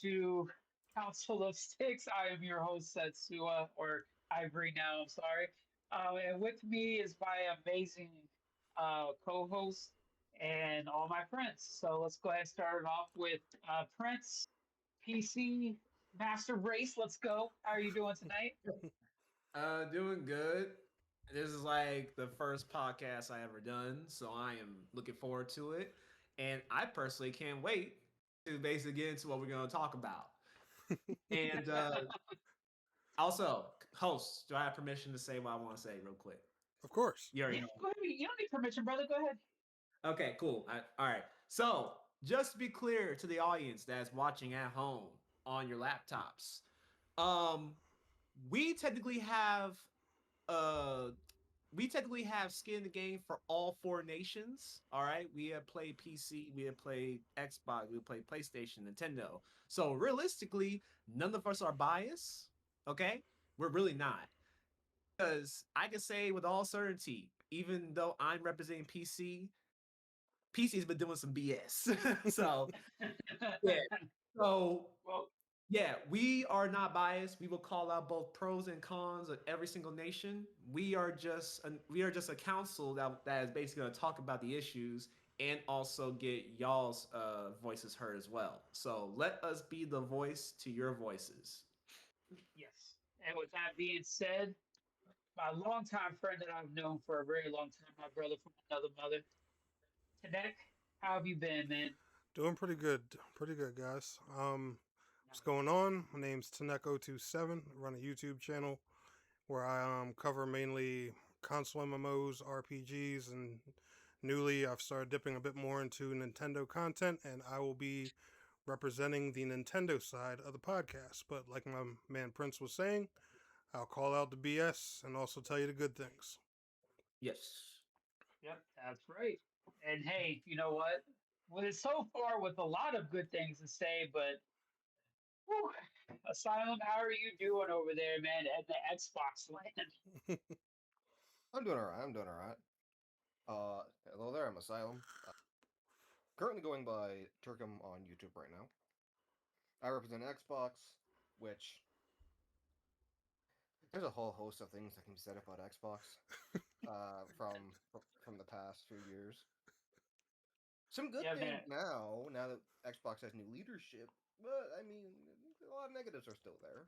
to Council of Sticks. I am your host, Setsua, or Ivory now, I'm sorry. And with me is my amazing co host and all my friends. So let's go ahead and start it off with Prince, PC, Master Race. Let's go. How are you doing tonight? Doing good. This is like the first podcast I ever done, so I am looking forward to it. And I personally can't wait to basically get into what we're going to talk about. And also, host, do I have permission to say what I want to say real quick? Of course. You already Yeah, know. go ahead. You don't need permission, brother. Go ahead. Okay, cool. All right. So, just to be clear to the audience that's watching at home on your laptops, um, we technically have uh we technically have skin in the game for all four nations. All right, we have played PC, we have played Xbox, we have played PlayStation, Nintendo. So realistically, none of us are biased. Okay, we're really not, because I can say with all certainty, even though I'm representing PC's been doing some BS. So yeah, so Well, yeah, we are not biased. We will call out both pros and cons of every single nation. We are just a council that is basically going to talk about the issues and also get y'all's voices heard as well. So let us be the voice to your voices. yes. And with that being said, my longtime friend that I've known for a very long time, my brother from another mother, Tanek, how have you been, man? Doing pretty good. Pretty good, guys. What's going on? My name's Taneko27. I run a YouTube channel where I cover mainly console MMOs, RPGs, and newly I've started dipping a bit more into Nintendo content, and I will be representing the Nintendo side of the podcast. But like my man Prince was saying, I'll call out the BS and also tell you the good things. Yes. Yep, that's right. And hey, you know what? Well, so far with a lot of good things to say, but whew, Asylum, how are you doing over there, man, at the Xbox land? I'm doing alright. I'm doing alright. Hello there. I'm Asylum. Currently going by Turkum on YouTube right now. I represent Xbox, which there's a whole host of things that can be said about Xbox. From the past few years. Some good Yeah, things man. now that Xbox has new leadership. But I mean, a lot of negatives are still there.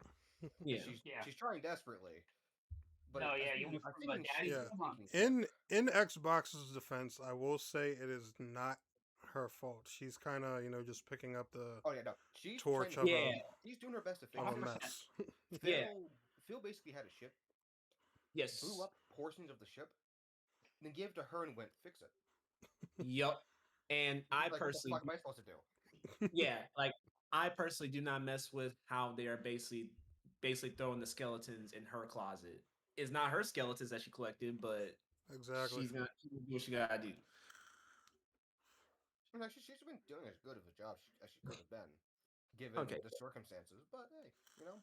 Yeah. Yeah. She's trying desperately. But No, I yeah, you think went I from think a in daddy. Yeah. Come on. In Xbox's defense, I will say it is not her fault. She's kind of just picking up the Oh yeah, no. She's trying torch to of Yeah. she's doing her best to fix a 100%. mess. it. Yeah. Phil basically had a ship, blew Yes. up portions of the ship, then gave it to her and went, fix it. Yup. And I She's like, what the personally fuck am I supposed to do? yeah, like I personally do not mess with how they are basically throwing the skeletons in her closet. It's not her skeletons that she collected, but Exactly. she's gonna do what she gotta do. And actually, she's been doing as good of a job as she could have been, Okay. given the circumstances. But hey, you know,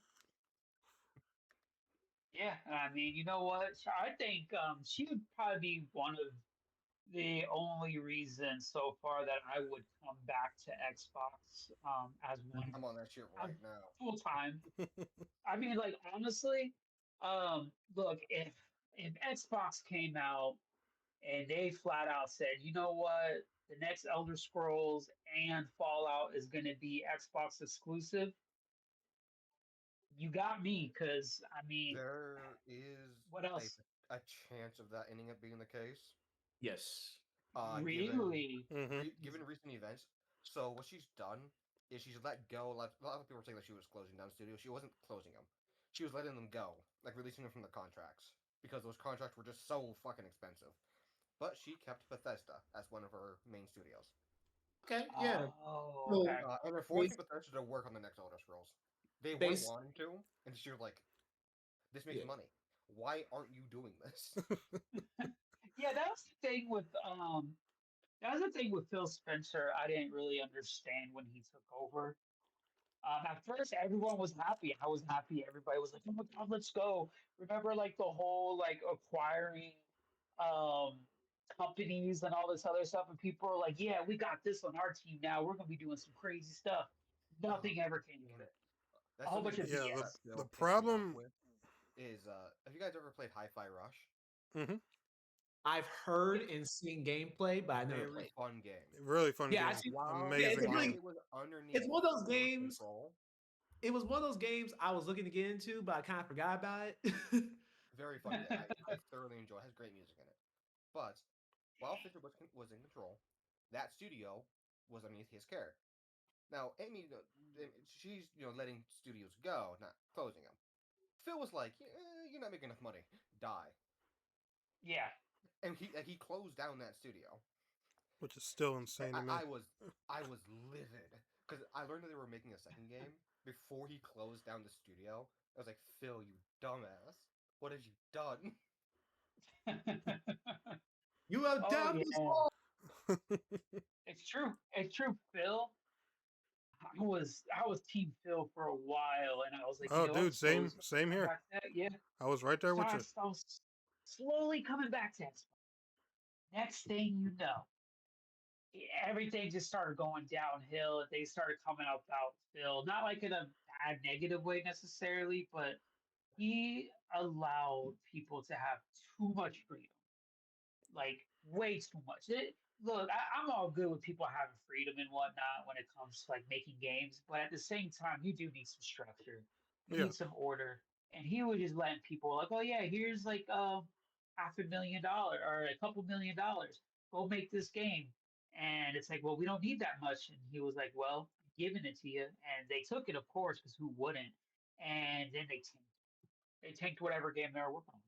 Yeah, I mean, you know what? I think she would probably be one of the only reasons so far that I would come back to Xbox as one I'm on that shit as right now. full time. I mean, like honestly, look, if Xbox came out and they flat out said, you know what, the next Elder Scrolls and Fallout is going to be Xbox exclusive, you got me. Because I mean, There is what a else? a chance of that ending up being the case. Yes. Really? Hmm. Given recent events. So what she's done is she's let go. Like, a lot of people were saying that she was closing down studios. She wasn't closing them. She was letting them go, like releasing them from the contracts because those contracts were just so fucking expensive. But she kept Bethesda as one of her main studios, Okay. Yeah. Oh, So okay. and they're forcing bas- Bethesda to work on the next Elder Scrolls. They weren't base wanting to, and she was like, "This makes yeah. money. Why aren't you doing this?" Yeah, that's the thing with that's the thing with Phil Spencer. I didn't really understand when he took over. At first, everyone was happy. I was happy. Everybody was like, "Oh my god, let's go!" Remember, like the whole like acquiring um companies and all this other stuff, and people are like, "Yeah, we got this on our team now. We're gonna be doing some crazy stuff." Nothing ever came of Man, it. A that's whole something bunch of Yeah, that BS. the still pissed me off problem. with is have you guys ever played Hi-Fi Rush? Hmm. I've heard and seen gameplay, but I never Very played. fun game. Really fun Yeah, I game. see. Yeah, Amazing While game. it was underneath it's one of those remote games. control, It was one of those games I was looking to get into, but I kind of forgot about it. very fun game. I thoroughly enjoy. It has great music in it. But while Fisher was in control, that studio was underneath his care. Now Amy, she's letting studios go, not closing them. Phil was like, "You're not making enough money. Die." Yeah. And he closed down that studio. Which is still insane to me. I was livid because I learned that they were making a second game before he closed down the studio. I was like, Phil, you dumbass, what have you done? You have Oh damned us yeah. all. It's true. It's true, Phil. I was Team Phil for a while, and I was like, you Oh, know, I'm dude, slowly same coming here. back to that. Yeah, I was right there so with I, you. I was slowly coming back to that. Next thing you know, everything just started going downhill. They started coming up about Phil, not like in a bad negative way necessarily, but he allowed people to have too much freedom, like way too much. Look, I'm all good with people having freedom and whatnot when it comes to like making games, but at the same time, you do need some structure. You Yeah, need some order. And he was just letting people like, oh yeah, here's like $500,000 or $2 million. Go make this game. And it's like, well, we don't need that much. And he was like, well, I'm giving it to you. And they took it, of course, because who wouldn't? And then they tanked whatever game they were working on.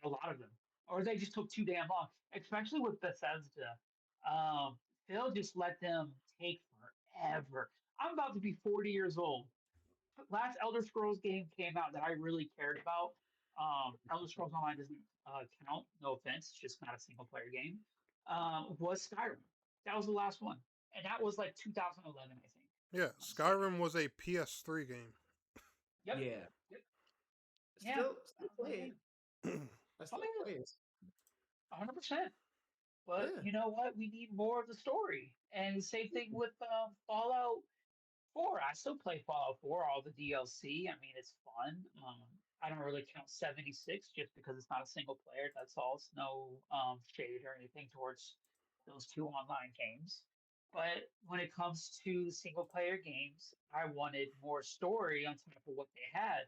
A lot of them, or they just took too damn long. Especially with Bethesda, Phil just let them take forever. I'm about to be 40 years old. Last Elder Scrolls game came out that I really cared about. Elder Scrolls Online doesn't count. No offense, it's just not a single player game. Was Skyrim. That was the last one, and that was like 2011, I think. yeah. If I'm not mistaken. Skyrim was a PS3 game. Yep. Yeah, Yep. Yeah. still That was play the it. game. I Oh still yeah. play it. 100%. But Yeah, you know what? We need more of the story. And the same thing with Fallout 4. I still play Fallout 4, all the DLC. I mean, it's fun. I don't really count 76 just because it's not a single player. That's all. It's no shade or anything towards those two online games. But when it comes to single player games, I wanted more story on top of what they had.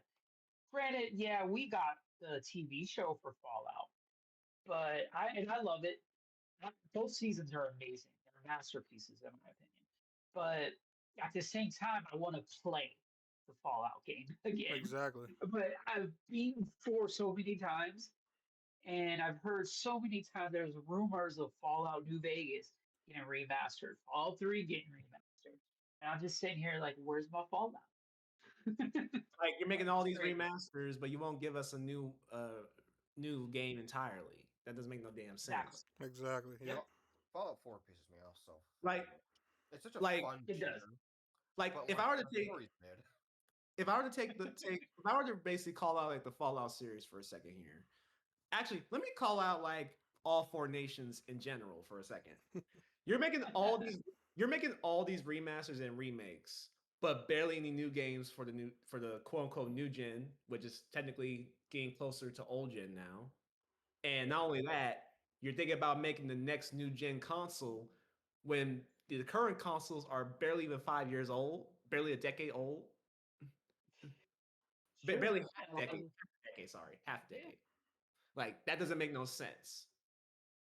Granted, yeah, we got the TV show for Fallout, but I love it. Both seasons are amazing. They're masterpieces, in my opinion. But at the same time, I want to play the Fallout game again. Exactly. But I've beaten four so many times, and I've heard so many times there's rumors of Fallout New Vegas getting remastered, Fallout 3 getting remastered. And I'm just sitting here like, where's my Fallout? like you're making Like, all it's these crazy. remasters, but you won't give us a new game entirely. That doesn't make no damn Exactly. sense. Exactly. Yep. Yep. Fallout 4 pisses me off so Like freaking. It's such a like fun It does. shooter, like but if like I were to the take story's mid. if I were to if I were to basically call out like the Fallout series for a second here. Actually, let me call out like all four nations in general for a second. You're making all these you're making all these remasters and remakes, but barely any new games for the quote unquote new gen, which is technically getting closer to old gen now. And not only that, you're thinking about making the next new gen console when the current consoles are barely even 5 years old, barely a decade old, It's true. barely And a lot of, half a decade, sorry, half a yeah. decade. Like that doesn't make no sense.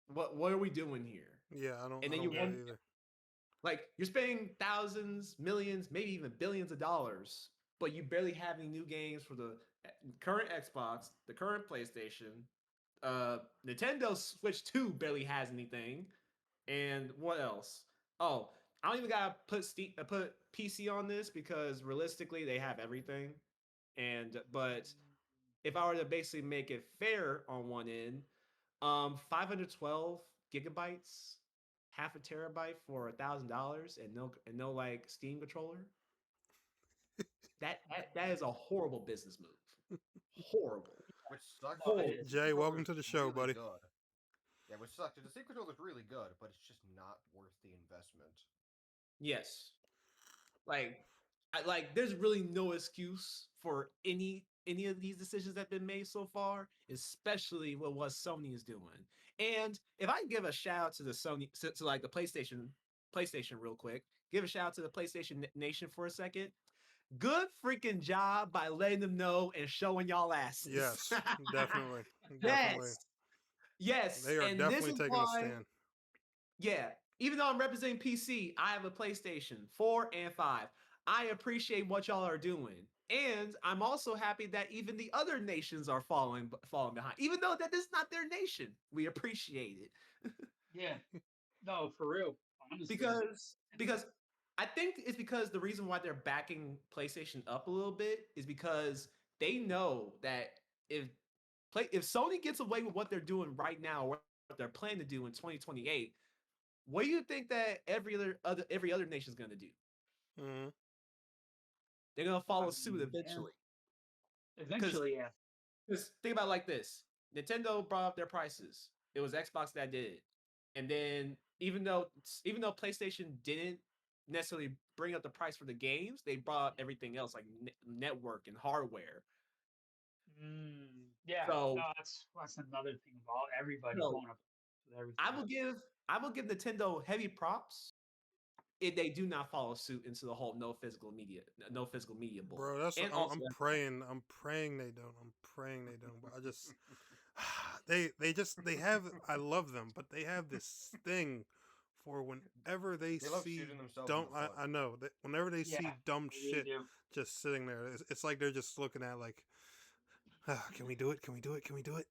What are we doing here? Yeah, And I then you don't get And it want either. like you're spending thousands, millions, maybe even billions of dollars, but you barely have any new games for the current Xbox, the current PlayStation. Nintendo Switch 2 barely has anything. And what else? Oh, I don't even gotta put PC on this because realistically they have everything. And but if I were to basically make it fair on one end, 512 gigabytes, half a terabyte for $1,000, and no like Steam controller. That is a horrible business move. Horrible. Which sucks no, it because Horrible. the is. Steam Jay, controller welcome is to the show, really buddy. good. Yeah, which sucks because the Steam controller is really good, but it's just not worth the investment. Yes. Like like there's really no excuse for any of these decisions that have been made so far, especially with what Sony is doing. And if I give a shout out to the Sony to like the PlayStation real quick, give a shout out to the PlayStation Nation for a second. Good freaking job by letting them know and showing y'all asses. Yes, definitely, definitely. Yes. Yes. They are And this definitely is taking a why, stand. yeah, even though I'm representing PC, I have a PlayStation 4 and 5. I appreciate what y'all are doing. And I'm also happy that even the other nations are falling behind. Even though that is not their nation. We appreciate it. Yeah. No, for real. Honestly. Because I think it's because the reason why they're backing PlayStation up a little bit is because they know that if if Sony gets away with what they're doing right now, what they're planning to do in 2028, what do you think that every other nation's going to do? Mm-hmm. They're going to I follow suit mean, yeah. eventually. Because Eventually, yeah. think about it like this: Nintendo brought up their prices. It was Xbox that did it, and then even though PlayStation didn't necessarily bring up the price for the games, they brought up everything else like network and hardware. Yeah. No, So that's another thing about everybody so going up with I everything. will give I will give Nintendo heavy props if they do not follow suit into the whole no physical media bull, Bro, that's what and also I'm praying. I'm praying they don't. I'm praying they don't. But I just they have. I love them, but they have this thing for whenever they They love see shooting themselves in dumb. the foot. I know that whenever they Yeah, see dumb they really shit do. just sitting there, it's like they're just looking at like, can we do it? Can we do it? Can we do it?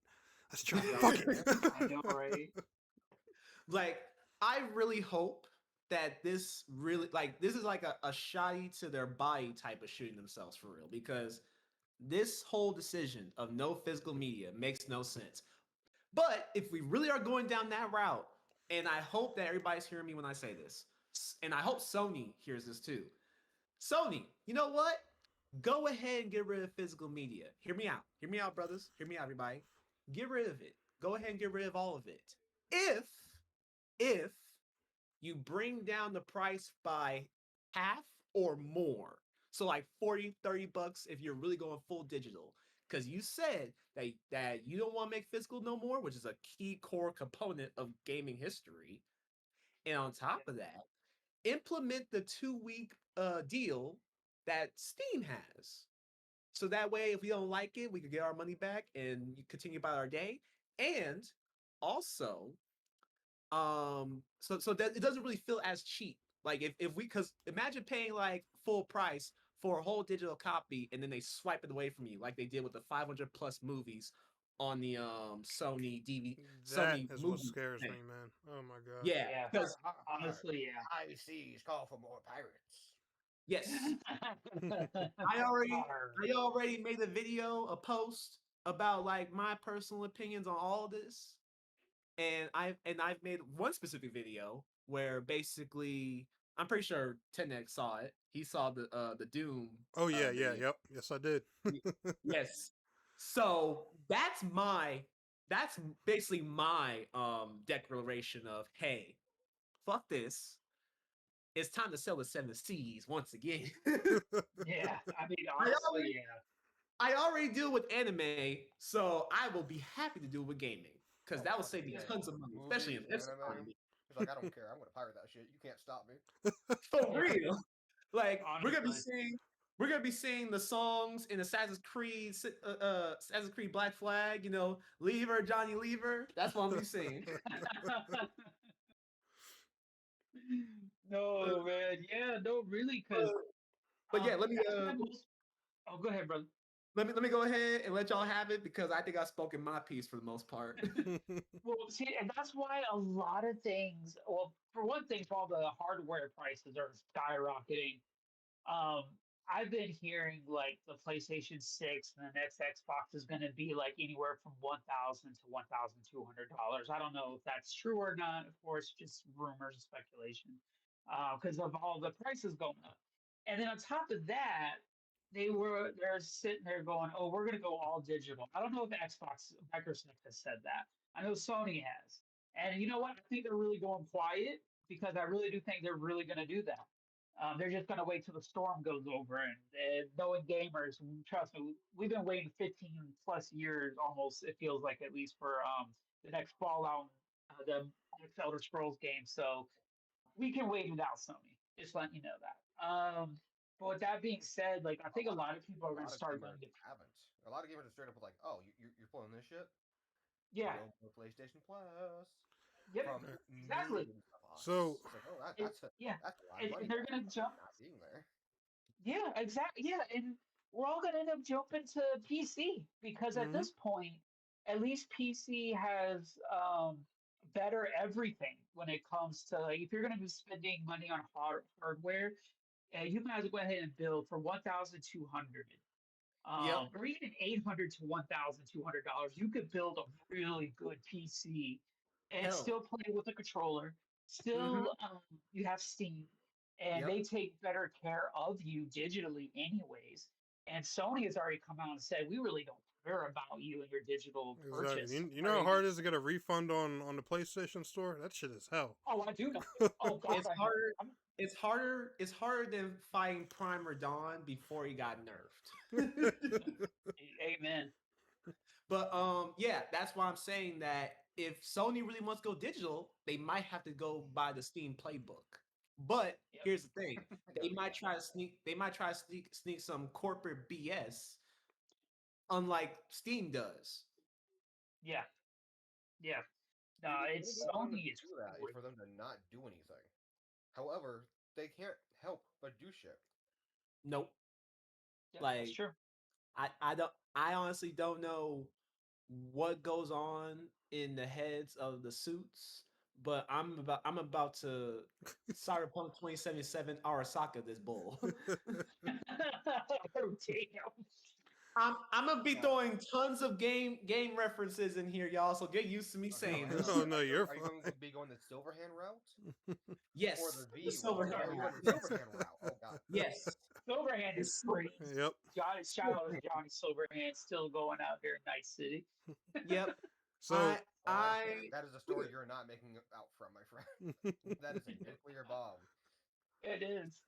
Let's try. y'all Fuck care. I know, right? it. Like I really hope that this really like this is like a shoddy to their body type of shooting themselves for real because this whole decision of no physical media makes no sense. But if we really are going down that route, and I hope that everybody's hearing me when I say this, and I hope Sony hears this too. Sony, you know what? Go ahead and get rid of physical media. Hear me out. Hear me out, brothers. Hear me out, everybody. Get rid of it. Go ahead and get rid of all of it. If you bring down the price by half or more. So like 40, 30 bucks if you're really going full digital. Because you said that you don't want to make physical no more, which is a key core component of gaming history. And on top of that, implement the 2 week deal that Steam has. So that way, if we don't like it, we can get our money back and continue about our day. And also, so that it doesn't really feel as cheap. Like if we because imagine paying like full price for a whole digital copy and then they swipe it away from you like they did with the 500 plus movies on the That Sony is what movie scares thing. me, man. Oh my god. Yeah, Yeah. because Honestly, yeah. High seas call for more pirates. yes, I already Arr. I already made a post about like my personal opinions on all of this. And I've made one specific video where basically I'm pretty sure Tenex saw it. He saw the Doom Oh yeah, yeah, video. yep. Yes, I did. Yes. So that's basically my declaration of hey, fuck this. It's time to sell the seven seas once again. Yeah. I mean, I honestly, already yeah. I already do it with anime, so I will be happy to do it with gaming because Oh that will fuck save me Yeah. yeah. tons of money, especially in Movies, this anime. economy. He's like, I don't care. I'm gonna pirate that shit. You can't stop me. For Yeah. real. Like Honestly. we're gonna be seeing the songs in Assassin's Creed Black Flag. You know, Lever Johnny Lever. That's what I'm gonna be seeing. No, man. Yeah, no, really, Uh, because but yeah, that's why most. Oh, go ahead, brother. let me go ahead and let y'all have it because I think I've spoken my piece for the most part. Well, see, and that's why a lot of things. Well, for one thing, all the hardware prices are skyrocketing. Um, I've been hearing like the PlayStation 6 and the next Xbox is going to be like anywhere from $1,000 to $1,200. I don't know if that's true or not. Of course, just rumors and speculation because of all the prices going up. And then on top of that, they're sitting there going, "Oh, we're going to go all digital." I don't know if Microsoft has said that. I know Sony has, and you know what? I think they're really going quiet because I really do think they're really going to do that. They're just going to wait till the storm goes over. And knowing gamers, trust me, we've been waiting 15 plus years almost, it feels like, at least for the next Fallout, the next Elder Scrolls game. So we can wait it out, Sony. Just letting you know that. But with that being said, like I think a lot of people A are going to lot of start gamers going to, haven't. A lot of gamers are straight up like, oh, you're pulling this shit? yeah, Go for PlayStation Plus yep, from exactly. millions of So, us. It's like, oh, And, yeah, that's a lot of and money they're back going to jump. not being there. Yeah, exactly. Yeah, and we're all going to end up jumping to PC because at mhm. this point, at least PC has better everything when it comes to like if you're going to be spending money on hardware, you might as well go ahead and build for 1,200, Yep. or even 800 to $1,200. You could build a really good PC and Hell. still play with a controller. Mm-hmm. Still, you have Steam, and Yep. they take better care of you digitally, anyways. And Sony has already come out and said, we really don't care about you and your digital Exactly. purchase. You Or know how even, hard it is to get a refund on the PlayStation Store? That shit is hell. oh, I do know. Oh God, It's I know. harder. It's harder than fighting Prime or Dawn before he got nerfed. Amen. But yeah, that's why I'm saying that if Sony really wants to go digital, they might have to go by the Steam playbook. But Yep. here's the thing: Gotta be that. They might try to sneak some corporate BS, unlike Steam does. Yeah. Yeah. The No, only it's way for them to Sony is do that is for crazy. them to not do anything. However, they can't help but do shit. Nope. Yep, that's Like true. I honestly don't know what goes on in the heads of the suits, but I'm about to Cyberpunk 2077 Arasaka this bull. Oh, damn. I'm gonna be Now, throwing tons of game references in here, y'all. So get used to me okay, saying now, this. Oh no, you're are you fine. going to be going the Silverhand route or the Yes, the V silver route? hand. Are you going the Yes, Silverhand route? Oh god. yes, Silverhand the is silver. crazy. Yep. Johnny, shout out to Johnny Silverhand, still going out there in Night City. Yep, So Well, I that is a we story could- you're not making out from, my friend. That is a nuclear bomb. It is.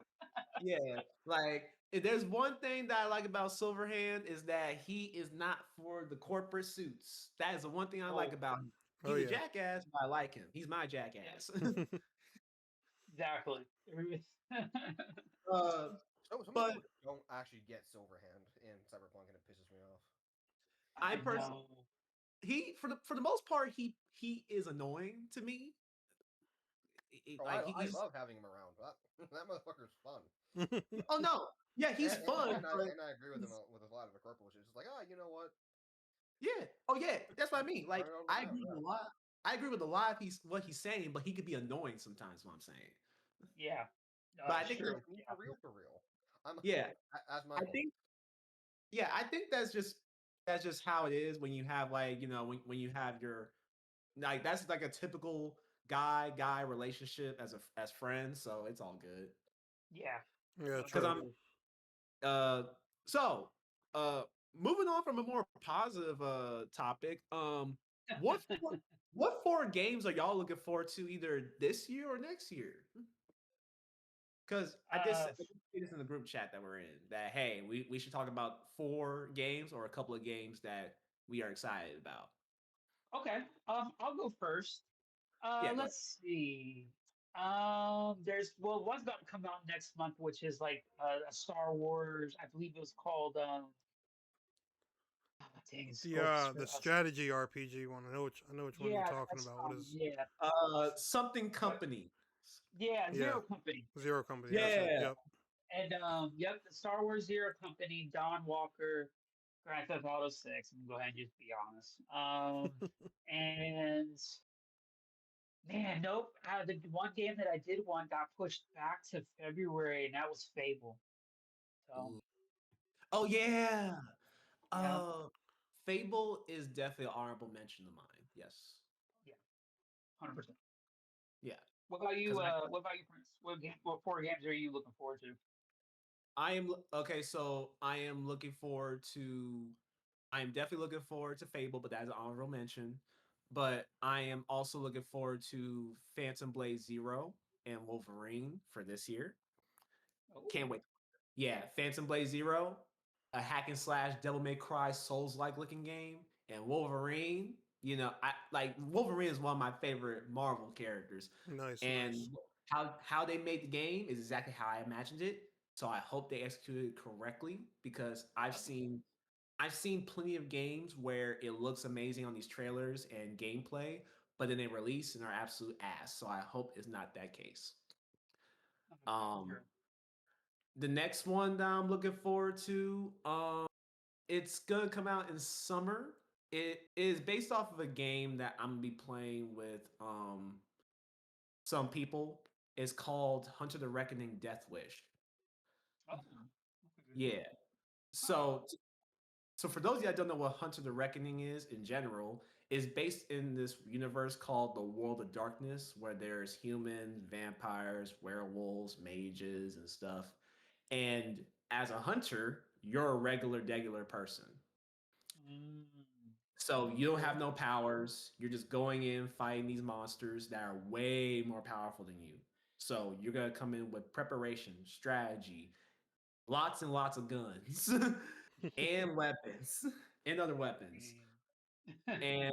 yeah, like if there's one thing that I like about Silverhand is that he is not for the corporate suits. That is the one thing I like Oh, about him. oh He's a yeah. jackass, but I like him. He's my yeah, jackass. exactly. uh, Some but people don't actually get Silverhand in Cyberpunk, and it pisses me off. I I personally know. he for the most part he is annoying to me. Oh, Like I he's love having him around. That motherfucker's fun. oh no, yeah, he's fun, but And I agree with him he's with a lot of the corporal shit. It's just like, oh, you know what? yeah, oh yeah, that's what I mean. Run Like it over the I map, agree yeah. with a lot. I agree with a lot of what he's saying, but he could be annoying sometimes. What I'm saying, Yeah, no, but I that's think He that true. like me Yeah, for real. I'm yeah, as I Michael. think yeah, I think that's just how it is when you have like when you have your like that's like a typical guy relationship as friends, so it's all good. yeah, Yeah, no, Because that's true. I'm true. uh so moving on from a more positive topic, what four games are y'all looking forward to either this year or next year? Because Uh, I did say this in the group chat that we're in that hey we should talk about four games or a couple of games that we are excited about. okay. I'll go first. Yeah, go ahead. Let's see. There's one's about to come out next month, which is like a Star Wars. I believe it was called. Dang, it's The strategy RPG one. I know which one you're yeah, talking that's about. What is? yeah, Something but company. yeah, Yeah, Zero Company. Zero Company. That's it. Yeah. Yep. And yep, the Star Wars Zero Company, Don Walker, Grand Theft Auto 6. I'm gonna go ahead and just be honest. And man, nope. The one game that I did want got pushed back to February, and that was Fable. So Ooh. Oh yeah. yeah, Uh, Fable is definitely an honorable mention of mine. Yes. yeah, 100%. Yeah. What about you? Because What about you, Prince? What four games are you looking forward to? I am okay. So I am looking forward to. I am definitely looking forward to Fable, but that's an honorable mention. But I am also looking forward to Phantom Blade Zero and Wolverine for this year. Oh, Can't wait. Yeah, Phantom Blade Zero, a hack and slash Devil May Cry Souls like looking game, and Wolverine. You know, I like Wolverine is one of my favorite Marvel characters, Nice, and nice. how they made the game is exactly how I imagined it. So I hope they executed it correctly because I've seen plenty of games where it looks amazing on these trailers and gameplay, but then they release and are absolute ass. So I hope it's not that case. Um, true. the next one that I'm looking forward to, it's gonna come out in summer. It is based off of a game that I'm gonna be playing with some people. It's called Hunter the Reckoning Death Wish. Oh, that's a good game. Yeah. Huh. So so for those of you that don't know what Hunter the Reckoning is in general, is based in this universe called the World of Darkness, where there's humans, vampires, werewolves, mages, and stuff. And as a hunter, you're a regular person. Mm, So you don't have okay. no powers. You're just going in fighting these monsters that are way more powerful than you. So you're gonna come in with preparation, strategy, lots and lots of guns and weapons and other weapons. Man.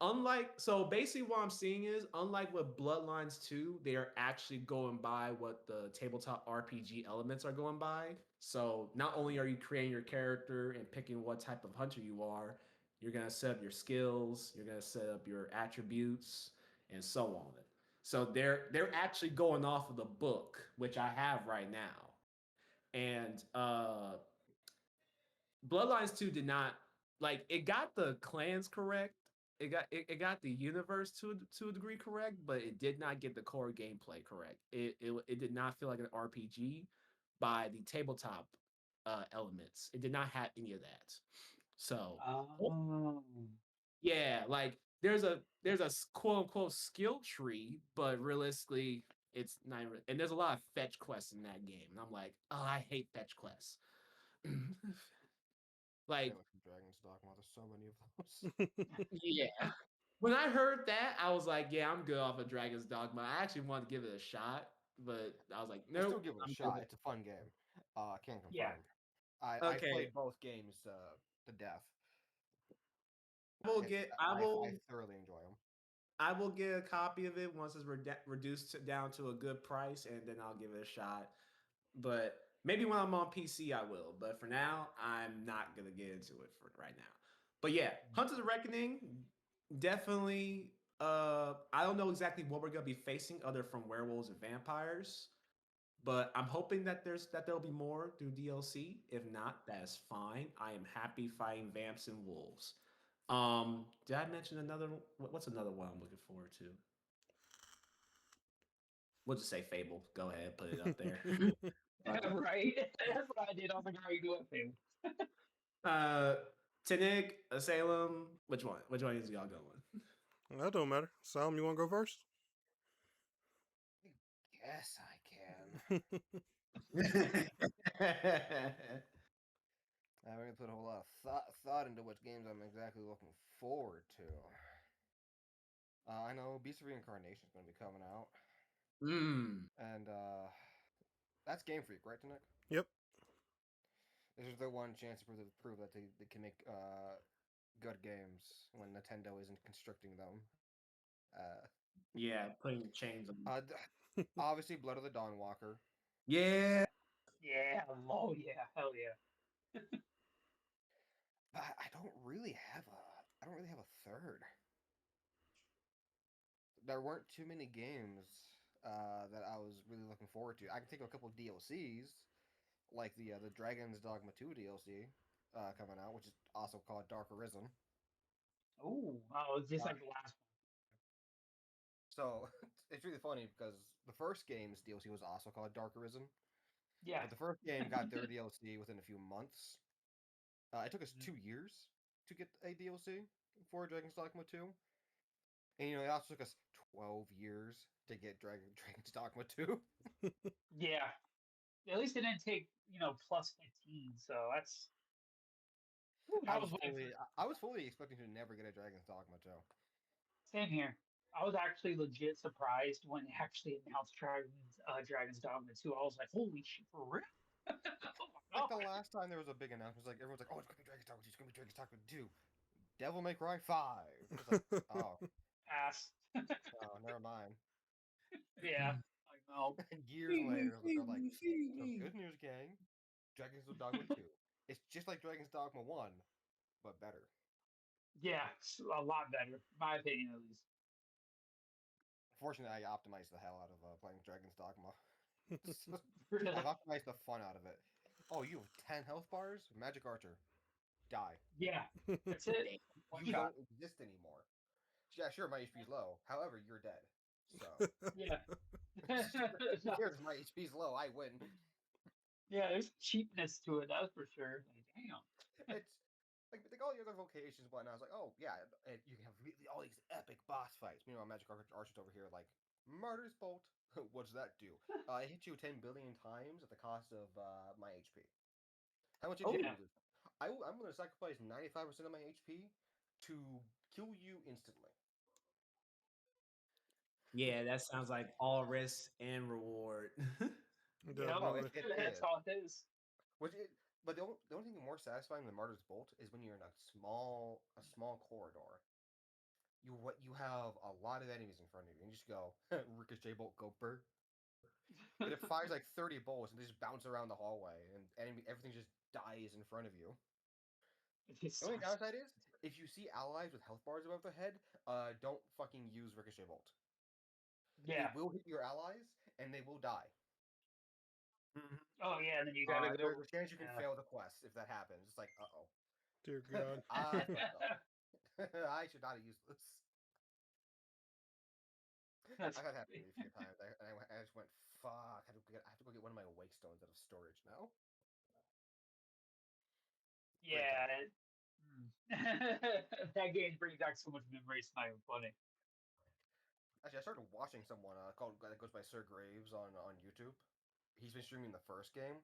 And so basically what I'm seeing is unlike with Bloodlines 2, they are actually going by what the tabletop RPG elements are going by. So not only are you creating your character and picking what type of hunter you are, you're gonna set up your skills, you're gonna set up your attributes, and so on. So they're actually going off of the book, which I have right now. And Bloodlines 2 did not like it got the clans correct. It got the universe to a degree correct, but it did not get the core gameplay correct. It did not feel like an RPG by the tabletop elements. It did not have any of that. So Oh. yeah, like there's a quote unquote skill tree, but realistically, it's not. And there's a lot of fetch quests in that game, and I'm like, oh, I hate fetch quests. Stay Like, away from Dragon's Dogma. There's so many of those. yeah. When I heard that, I was like, yeah, I'm good off of Dragon's Dogma. I actually wanted to give it a shot, but I was like, I still nope, give it a I'm good. shot. It's a fun game. I can Yeah. confirm. I've Okay, played both games to death. I will It's get, I thoroughly enjoy them. I will get a copy of it once it's reduced down to a good price, and then I'll give it a shot. But maybe when I'm on PC, I will. But for now, I'm not gonna get into it for right now. But yeah, Hunt of the Reckoning, definitely. I don't know exactly what we're gonna be facing other from werewolves and vampires, but I'm hoping that there'll be more through DLC. If not, that's fine. I am happy fighting vamps and wolves. Did I mention another? What's another one I'm looking forward to? We'll just say Fable. Go ahead, put it up there. Right. That's what I did. I was like, how are you doing, fam? Uh, Tanik, Salem. Which one? Which one is y'all going? That don't matter. Salem, you want to go first? Yes, I can. I haven't really put a whole lot of thought into which games I'm exactly looking forward to. I know Beast of Reincarnation is going to be coming out, mm, and that's Game Freak, right, Nick? Yep. This is their one chance to prove that they can make good games when Nintendo isn't constricting them. Uh, yeah, putting chains on. Obviously, Blood of the Dawnwalker. Yeah, Yeah. Oh, yeah. Hell yeah. But I don't really have a third. There weren't too many games that I was really looking forward to. I can think of a couple of DLCs, like the Dragon's Dogma 2 DLC coming out, which is also called Dark Arisen. Oh, it's just Uh, like the last so it's really funny because the first game's DLC was also called Dark Arisen, one. Yeah. but the first game got their DLC within a few months. It took us Mhm. 2 years to get a DLC for Dragon's Dogma 2. And it also took us 12 years to get Dragon's Dogma 2. Yeah. At least it didn't take, plus 15. So that's, whew, I I was was waiting for fully I was fully expecting to never get a Dragon's Dogma 2. same here. I was actually legit surprised when they actually announced Dragon's Dogma 2. I was like, holy shit, for real? Oh my Like the god. last time there was a big announcement, like everyone's like, "Oh, it's gonna be Dragon's Dogma 2. It's gonna be Dragon's Dogma 2. Devil May Cry 5." It's like, oh, Ass. oh, never mind. Yeah, I know. Years Feed me, later, they're feed like, me, feed "So me. good news, gang. Dragon's Dogma 2. It's just like Dragon's Dogma 1, but better." Yeah, it's a lot better, in my opinion at least. Fortunately, I optimized the hell out of playing Dragon's Dogma. Really? I've optimized the fun out of it. Oh, you have 10 health bars? Magic Archer. Die. Yeah, that's it. Damn. One You shot. don't exist anymore. Yeah, sure, my HP's low. However, you're dead. So, Yeah. who cares if my HP's low? I win. Yeah, there's cheapness to it, that's for sure. Like, damn. It's like all the other vocations and whatnot. I was like, oh yeah, you can have really, all these epic boss fights. Meanwhile, Magic Archer's over here like Martyr's Bolt. What does that do? I hit you 10 billion times at the cost of my HP. How much HP Oh, Yeah. will you lose? I'm going to sacrifice 95% of my HP to kill you instantly. yeah, that sounds like all risk and reward. Yep. No, Definitely. it That's is. all it is. Which it, but the only thing more satisfying than Martyr's Bolt is when you're in a small corridor. You have a lot of enemies in front of you, and you just go ricochet bolt, go burr, and it fires like 30 bolts, and they just bounce around the hallway, and everything just dies in front of you. It The only sucks. downside is if you see allies with health bars above their head, don't fucking use ricochet bolt. Yeah. It will hit your allies, and they will die. Mhm. Oh yeah, and then you gotta There's go. a chance you can Yeah. fail the quest if that happens. It's like, uh oh, Dear God. I fucked up. I should not have used this. That's I got happy funny. a few times, I just went, fuck. I have to go get one of my wake stones out of storage now. Great Yeah. time. That game brings back so much memories. It's not even funny. Actually, I started watching someone called that goes by Sir Graves on YouTube. He's been streaming the first game.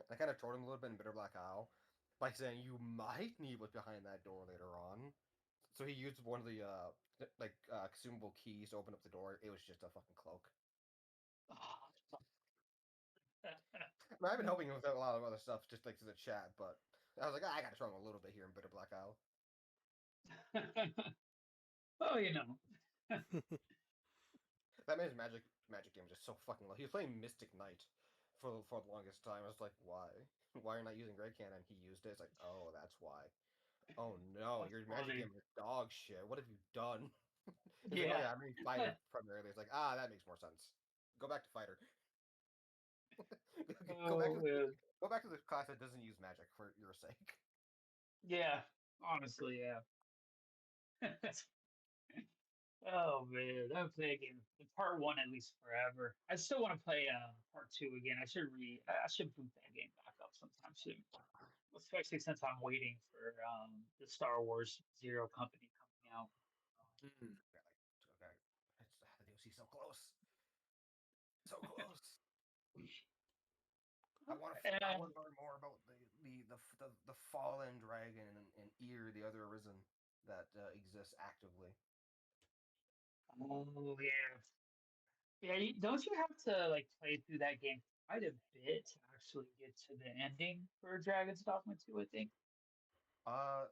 I kind of trolled him a little bit in Bitter Black Isle by saying you might need what's behind that door later on. So he used one of the consumable keys to open up the door. It was just a fucking cloak. I mean, I've been helping him with a lot of other stuff, just like through the chat, but I was like, I gotta troll him a little bit here in Bitter Black Isle. Oh, you know. That man's magic game is just so fucking low. He was playing Mystic Knight for the longest time. I was like, why? Why are you not using Red Cannon? He used it. It's like, oh, that's why. Oh no, That's your magic funny. game is dog shit. What have you done? It's like, oh Yeah. yeah, I'm a fighter primarily. It's like, ah, that makes more sense. Go back to fighter. go back Oh to man. go back to the class that doesn't use magic for your sake. Yeah. Honestly, yeah. Oh man, I haven't played a game part one at least forever. I still want to play part two again. I should boot that game back up sometime soon. Especially since I'm waiting for the Star Wars Zero Company coming out. Mm. Okay, it's the DLC so close, so close. I And want to learn more about the fallen dragon and Ear, the other arisen that exists actively. oh yeah, yeah. Don't you have to like play through that game quite a bit to actually get to the ending for Dragon's Dogma 2? I think. Uh,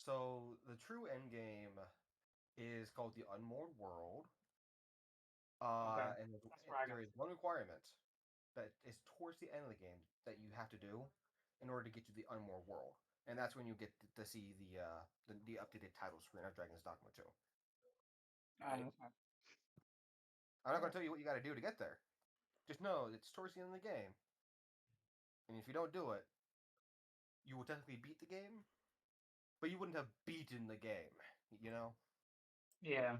so the true end game is called the Unmoored World. Okay, And that's where I there got. is one requirement that is towards the end of the game that you have to do in order to get to the Unmoored World, and that's when you get to see the updated title screen of Dragon's Dogma 2. Okay. I'm not going to tell you what you got to do to get there. Just know it's towards the end of the game, and if you don't do it, you will technically beat the game, but you wouldn't have beaten the game. You know. Yeah.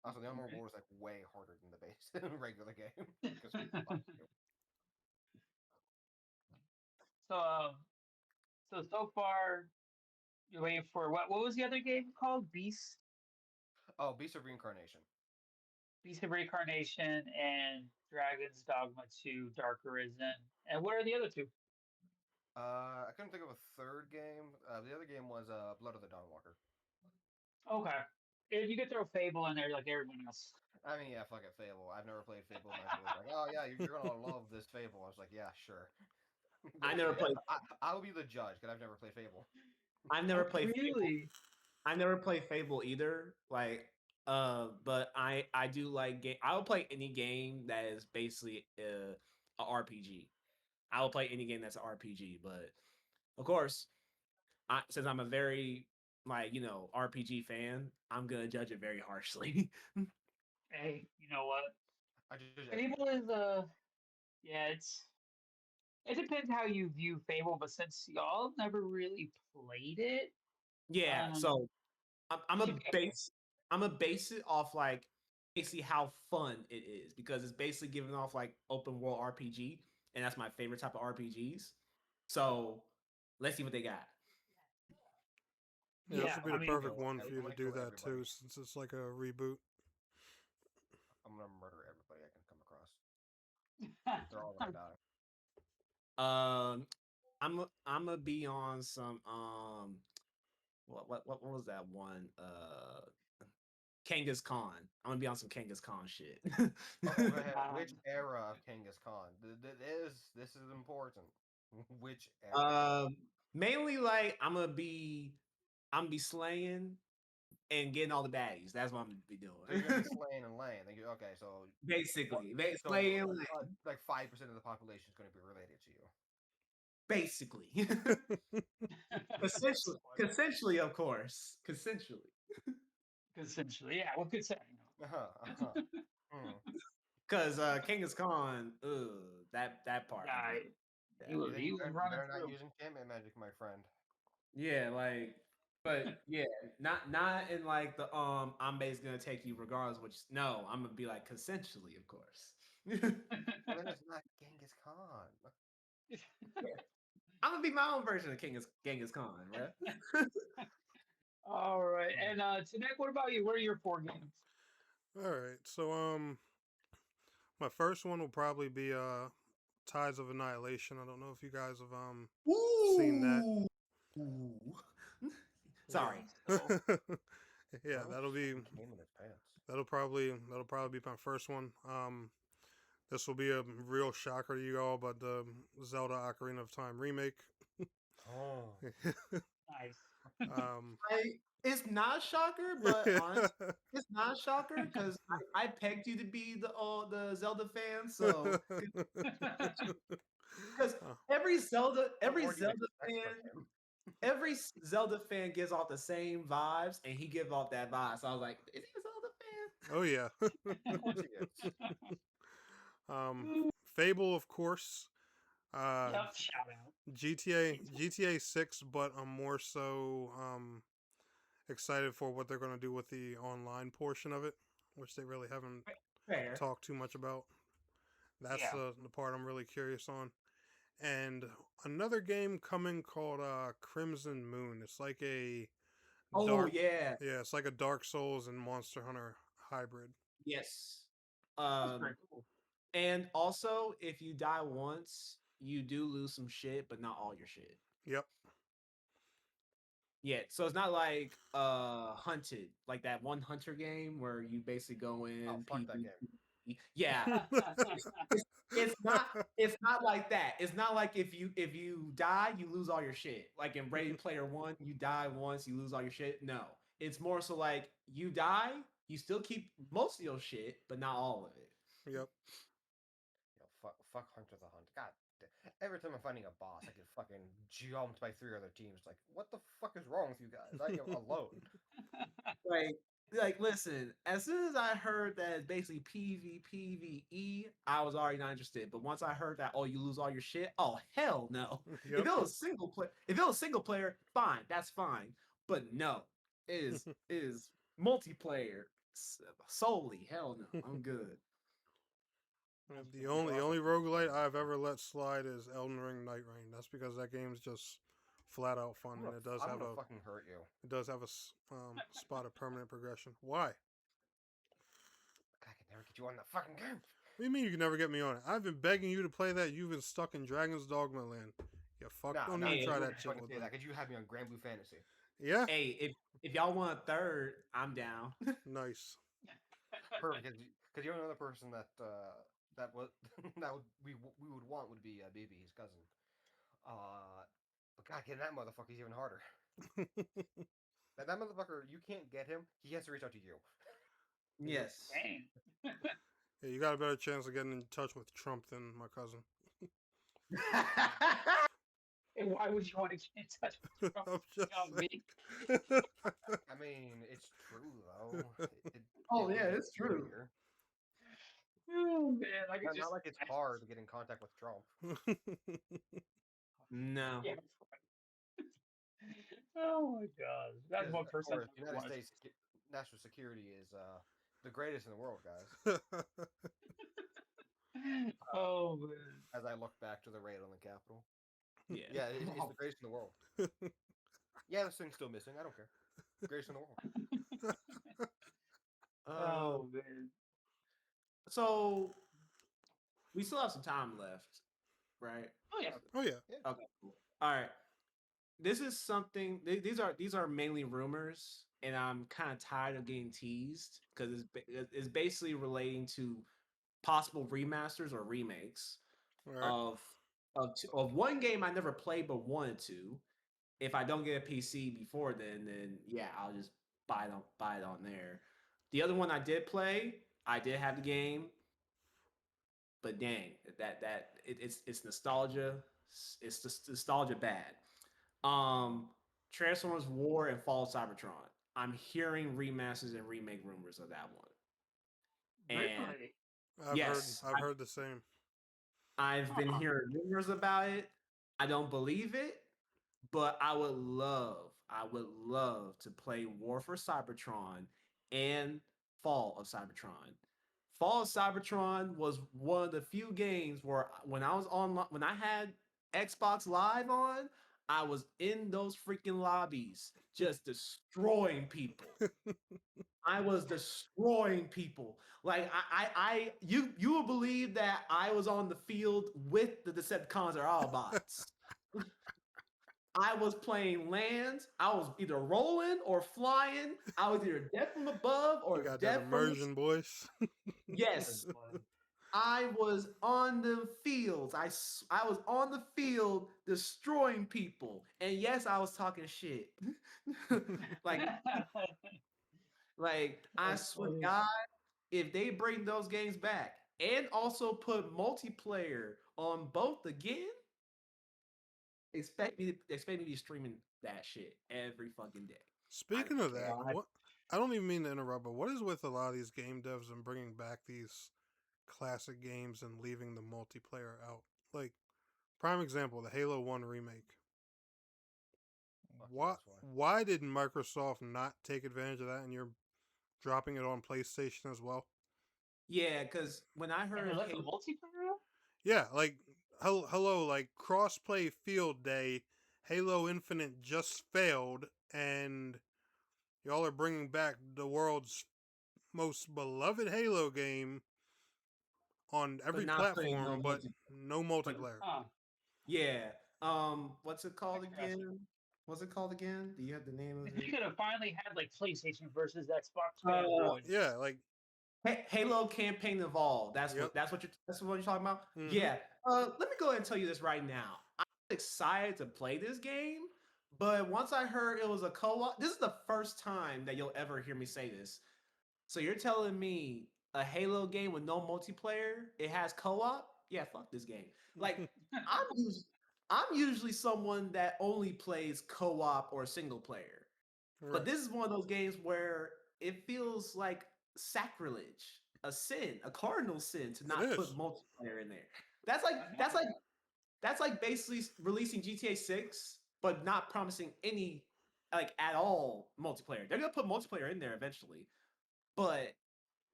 Also, the Unmoored Alright. World is like way harder than the base regular game because fuck you. so so far you're waiting for what was the other game called? Oh, Beast of Reincarnation. Beast of Reincarnation and Dragon's Dogma 2 Dark Arisen. And what are the other two? I couldn't think of a third game. The other game was Blood of the Dawnwalker. Okay. If you could throw Fable in there like everyone else. I mean, yeah, fuck it, Fable. I've never played Fable. My uncle was like, "Oh yeah, you're gonna love this Fable." I was like, "Yeah, sure." I Go never for it. played. I'll be the judge because I've never played Fable. I've never Oh, played Fable. really? I never played Fable either. Like, but I do like game. I will play any game that is basically a RPG. I will play any game that's an RPG. But of course, since I'm a very RPG fan, I'm gonna judge it very harshly. Hey, you know what? I judge everything. Fable is yeah, it depends how you view Fable, but since y'all never really played it, Yeah, um, so I'm it a should be okay. base I'm a base it off like basically how fun it is because it's basically giving off like open world RPG, and that's my favorite type of RPGs. So let's see what they got. Yeah, this Yeah, would be I the mean, perfect one for you I'm to gonna do kill that everybody. too, since it's like a reboot. I'm gonna murder everybody I can come across. They're all gonna die. Um, I'm gonna be on some what was that one Kangaskhan. I'm gonna be on some Kangaskhan shit. Oh man, which um, era of Genghis Khan? This is important. Which era? um, mainly like I'm gonna be slaying and getting all the baddies. That's what I'm gonna be So you're gonna be doing. slaying and laying. Okay, so Basically, so slaying and like 5% of the population is gonna be related to you. basically. that's funny. Consensually, of course. Consensually. Essentially, yeah. What could say? Uh huh. Uh huh. Hmm. Because Genghis Khan, that part I Guy, can't. he Yeah. was Then he you was you running better not through. use enchantment magic, my friend. Yeah, like but yeah, not in like the I'm basically gonna take you regardless, which no, I'm gonna be like consensually, of course. Well, then it's not Genghis Khan. Yeah. I'm gonna be my own version of Genghis Khan, right? All right, Hmm. and Tanek, what about you? What are your 4 games? All right, so my first one will probably be Tides of Annihilation. I don't know if you guys have seen that. Ooh. Sorry. Yeah. So, Yeah, bro fucking came in his pants. that'll probably be my first one. This will be a real shocker to you all, but the Zelda Ocarina of Time remake. Oh. Nice. um, It's not a shocker, but honestly, it's not a shocker because I pegged you to be the Zelda fan, so because uh, every Zelda What every more do you Zelda expect from fan him? every Zelda fan gives off the same vibes, and he gives off that vibe. So I was like, is he a Zelda fan? oh yeah. Of course he is. um, Fable, of course. Uh, Yep, shout out. GTA 6, but I'm more so excited for what they're going to do with the online portion of it, which they really haven't Fair. talked too much about. That's Yeah. the part I'm really curious on. And another game coming called Crimson Moon. It's like a Oh dark, yeah, yeah, it's like a Dark Souls and Monster Hunter hybrid. yes. That's pretty cool. And also, if you die once, you do lose some shit, but not all your shit. Yep. Yeah, so it's not like Hunted, like that one Hunter game where you basically go Oh, in fuck that PvP. game. Yeah, it's, it's, it's not like that. It's not like if you die, you lose all your shit. Like in Ready Player One, you die once, you lose all your shit. No, it's more so like you die, you still keep most of your shit, but not all of it. Yep. Fuck Hunter the Hunt. God, every time I'm fighting a boss, I get fucking jumped by 3 other teams. Like, what the fuck is wrong with you guys? I am alone. Like, listen, as soon as I heard that it's basically PvPvE, I was already not interested. But once I heard that, oh, you lose all your shit, oh hell no. If Yep. it was single player, fine, that's fine. But no, it is multiplayer solely. Hell no, I'm good. That's The pretty only cool. the only roguelite I've ever let slide is Elden Ring Night Rain. That's because that game's just flat out fun, and I'm gonna fucking hurt you. it does have a spot of permanent progression. Why? I can never get you on that fucking game. What do you mean you can never get me on it? I've been begging you to play that. You've been stuck in Dragon's Dogma land. You fuck. Nah, Don't nah, even Hey, try you that wouldn't shit fucking with say me. that because you had me on Grand Blue Fantasy. Yeah. hey, If y'all want a third, I'm down. Nice. Perfect, because the only other person that was that we would want would be BB, his cousin. Uh, but God, getting that motherfucker is even harder. That motherfucker, you can't get him. He has to reach out to you. Yes. Dang. Yeah, you got a better chance of getting in touch with Trump than my cousin. And why would you want to get in touch with Trump? I'm just Me? saying. I mean, it's true though. Oh It yeah, makes it's it true. easier. Oh man, I could Not just like it's hard to get in contact with Trump. No. yeah. Oh my god, that's Because one of person I course, never the United wanted. States national security is the greatest in the world, guys. Oh man. As I look back to the raid on the Capitol, Yeah. yeah, it's the greatest in the world. Yeah, this thing's still missing. I don't care. Greatest in the world. Um. Oh man. So we still have some time left, right? Oh yeah. Oh yeah. Yeah. Okay. Cool. All right. This is something. These are mainly rumors, and I'm kind of tired of getting teased because it's basically relating to possible remasters or remakes All right. of of one game I never played but wanted to. If I don't get a PC before then yeah, I'll just buy it on there. The other one I did play, I did have the game, but dang, it's nostalgia. It's just nostalgia bad. Um, Transformers War and Fall of Cybertron. I'm hearing remasters and remake rumors of that one. And Really? yes, I've heard the same. I've been Huh. hearing rumors about it. I don't believe it, but I would love to play War for Cybertron and Fall of Cybertron. Fall of Cybertron was one of the few games where when I was on when I had Xbox Live on, I was in those freaking lobbies just destroying people. I was destroying people. Like you will believe that I was on the field with the Decepticons or Autobots. I was playing lands. I was either rolling or flying. I was either dead from above You or got that dead from the. immersion, boys. Yes, I was on the fields. I was on the field destroying people, and yes, I was talking shit. like I That's swear, to funny. God, if they bring those games back and also put multiplayer on both again, expect me to be streaming that shit every fucking day. I Speaking don't of care. that, what I don't even mean to interrupt, but what is with a lot of these game devs and bringing back these classic games and leaving the multiplayer out? Like prime example, the Halo 1 remake. Fuck yeah, Why that's why. why did Microsoft not take advantage of that and you're dropping it on PlayStation as well? Yeah, because when I And they heard let the Halo, Yeah, multiplayer out? like hello, like crossplay field day, Halo Infinite just failed, and y'all are bringing back the world's most beloved Halo game on but every not putting no platform, but no but multiplayer. Huh. yeah, what's it called Interesting. again? What's it called again? Do you have the name of They it? could have finally had like PlayStation versus Xbox Uh, fanboys. Yeah, like Halo Campaign Evolved. yep. That's what you're talking about. Mm-hmm. Yeah. Let me go ahead and tell you this right now. I'm excited to play this game, but once I heard it was a co-op, this is the first time that you'll ever hear me say this. So you're telling me a Halo game with no multiplayer, it has co-op? Yeah, fuck this game. Like I'm usually, I'm usually someone that only plays co-op or single player. But Right. this is one of those games where it feels like sacrilege, a sin, a cardinal sin to It not put is. multiplayer in there. That's like I that's know. like that's like basically releasing GTA 6 but not promising any like at all multiplayer. They're going to put multiplayer in there eventually. But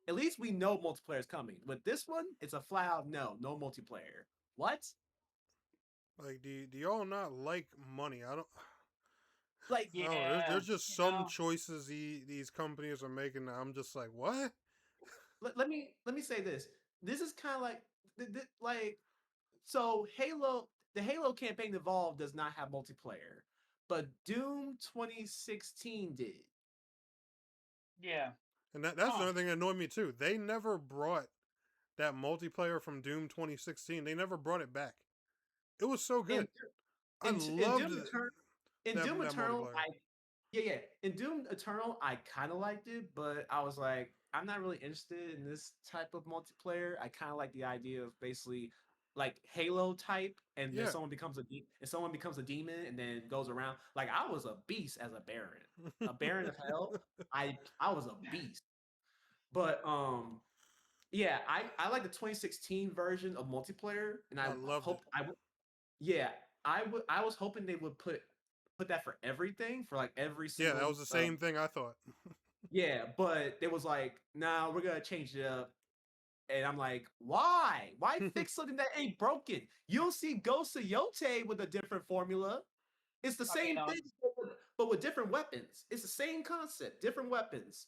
at least we know multiplayer is coming. With this one, it's a flat out no multiplayer. What? Like, do y'all not like money? Like I don't know. Yeah, There's just you some know. choices these companies are making that I'm just like, what? let me say this. This is kind of like like so the Halo campaign Evolved does not have multiplayer, but Doom 2016 did. Yeah. And that's Huh. another thing that annoyed me too. They never brought that multiplayer from Doom 2016. They never brought it back. It was so In good. I in loved Doom Eternal, in that Doom Eternal, multiplayer. yeah. In Doom Eternal, I kind of liked it, but I was like, I'm not really interested in this type of multiplayer. I kind of like the idea of basically like Halo type, and then Yeah. someone becomes a demon, and then goes around. Like I was a beast as a Baron of Hell. I was a beast, but yeah, I like the 2016 version of multiplayer, and I loved it. yeah, I was hoping they would put that for everything, for like every Yeah, that single was the same thing I thought. yeah, but it was like, nah, we're gonna change it up. And I'm like, why? Why fix something that ain't broken? You'll see Ghost of Yote with a different formula. It's the I mean, same thing, but with different weapons. It's the same concept, different weapons.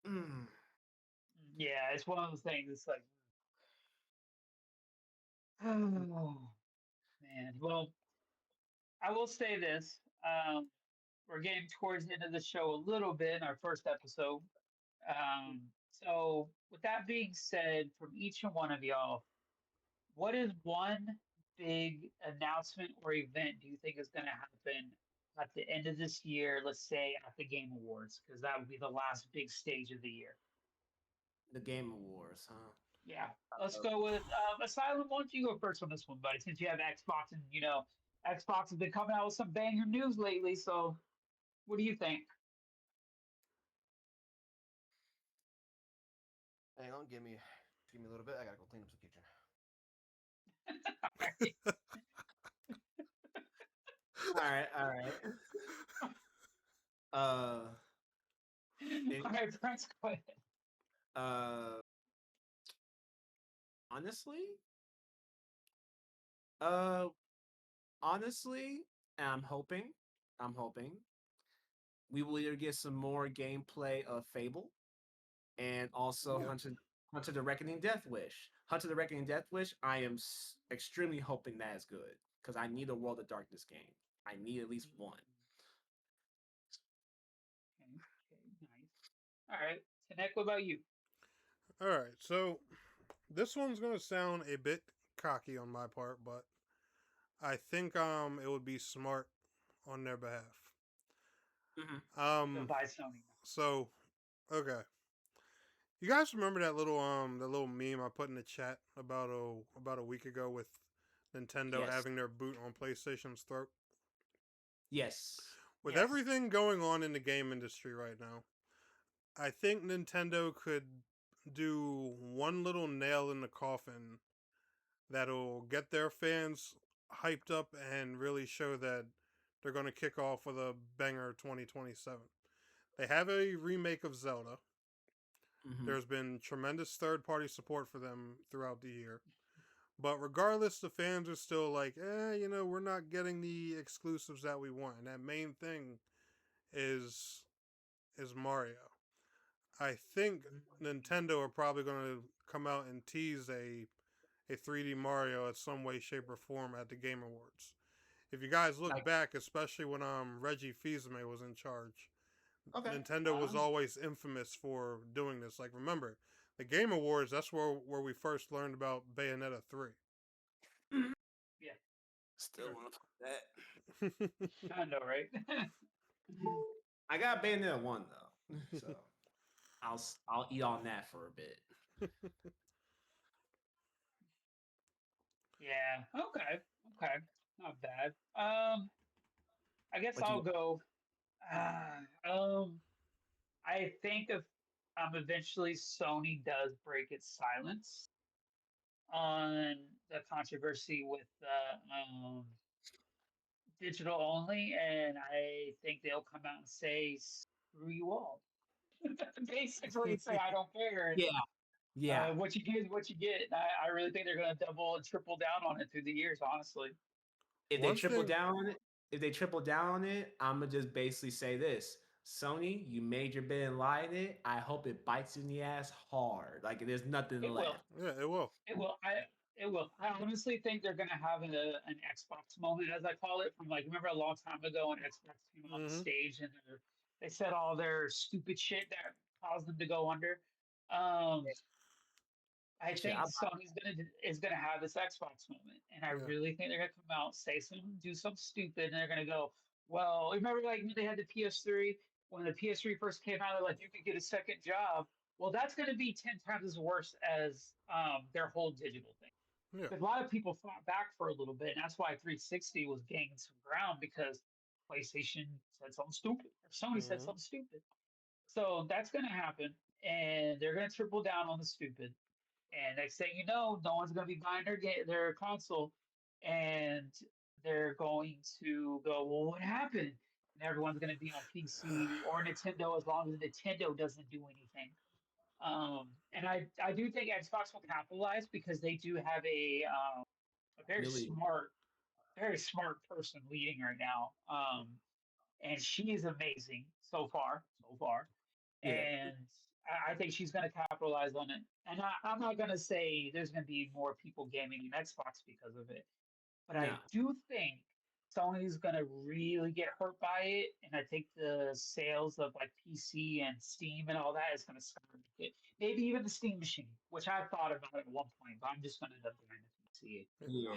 Mm. yeah, it's one of those things. It's like, oh man. Well, I will say this. We're getting towards the end of the show a little bit in our first episode. So, with that being said, from each and one of y'all, what is one big announcement or event do you think is going to happen at the end of this year? Let's say at the Game Awards, because that would be the last big stage of the year. The Game Awards, huh? Yeah, let's go with Asylum. Why don't you go first on this one, buddy? Since you have Xbox, and Xbox has been coming out with some banger news lately. So, what do you think? Hang on, give me a little bit. I gotta go clean up some kitchen. All right, all right. Uh, it, All right, Prince, go ahead. uh, honestly, uh, honestly, I'm hoping we will either get some more gameplay of Fable and also Yep. Hunter the Reckoning Death Wish. Hunter the Reckoning Death Wish, I am extremely hoping that is good because I need a World of Darkness game. I need at least one. Okay, okay, nice. All right, Tanek, what about you? All right, so this one's gonna sound a bit cocky on my part, but I think it would be smart on their behalf. Mm-hmm. So Um, by Sony. so okay, you guys remember that little meme I put in the chat about a week ago with Nintendo Yes. having their boot on PlayStation's throat? Yes. With Yes. everything going on in the game industry right now, I think Nintendo could do one little nail in the coffin that'll get their fans hyped up and really show that they're going to kick off with a banger 2027. They have a remake of Zelda. Mm-hmm. There's been tremendous third party support for them throughout the year. But regardless, the fans are still like, we're not getting the exclusives that we want. And that main thing is Mario. I think Nintendo are probably going to come out and tease a 3D Mario at some way, shape, or form at the Game Awards. If you guys look Like, back, especially when Reggie Fils-Aimé was in charge, okay. Nintendo was always infamous for doing this. Like, remember, the Game Awards, that's where we first learned about Bayonetta 3. Yeah. Still Sure. want to play that. I know, right? I got Bayonetta 1 though, so I'll eat on that for a bit. Yeah. Okay. Okay. Not bad. I guess But I'll you, go. I think if eventually Sony does break its silence on the controversy with digital only, and I think they'll come out and say, "Screw you all." Basically, say, "I don't care." yeah, yeah. What you get is what you get. I really think they're going to double and triple down on it through the years, honestly. If they One triple thing, down on it, I'm gonna just basically say this: Sony, you made your bed and lied in it. I hope it bites you in the ass hard. Like there's nothing It will. left. yeah, it will. It will. It will. I honestly think they're going to have an Xbox moment, as I call it, from like remember a long time ago when Xbox came on the Mm-hmm. stage and They said all their stupid shit that caused them to go under. Um, I Shit, think Sony's gonna have this Xbox moment, and I Yeah. really think they're gonna come out, say some, do something stupid, and they're gonna go, well, remember like when they had the PS3 when the PS3 first came out, they're like you could get a second job. Well, that's gonna be 10 times as worse as their whole digital thing. Yeah. Because a lot of people fought back for a little bit, and that's why 360 was gaining some ground because PlayStation said something stupid or Sony said Hmm. something stupid. So that's gonna happen, and they're gonna triple down on the stupid and next thing you know, no one's going to be buying their console, and they're going to go, well, what happened? And everyone's going to be on PC or Nintendo as long as Nintendo doesn't do anything. And I do think Xbox will capitalize because they do have a really, very smart person leading right now. And she is amazing so far, so far yeah. and I think she's going to capitalize on it. And I'm not going to say there's going to be more people gaming in Xbox because of it, but I Now, do think Sony's going to really get hurt by it, and I think the sales of like PC and Steam and all that is going to skyrocket. Maybe even the Steam machine, which I thought about at one point, but I'm just going to end up buying the PC. Yeah.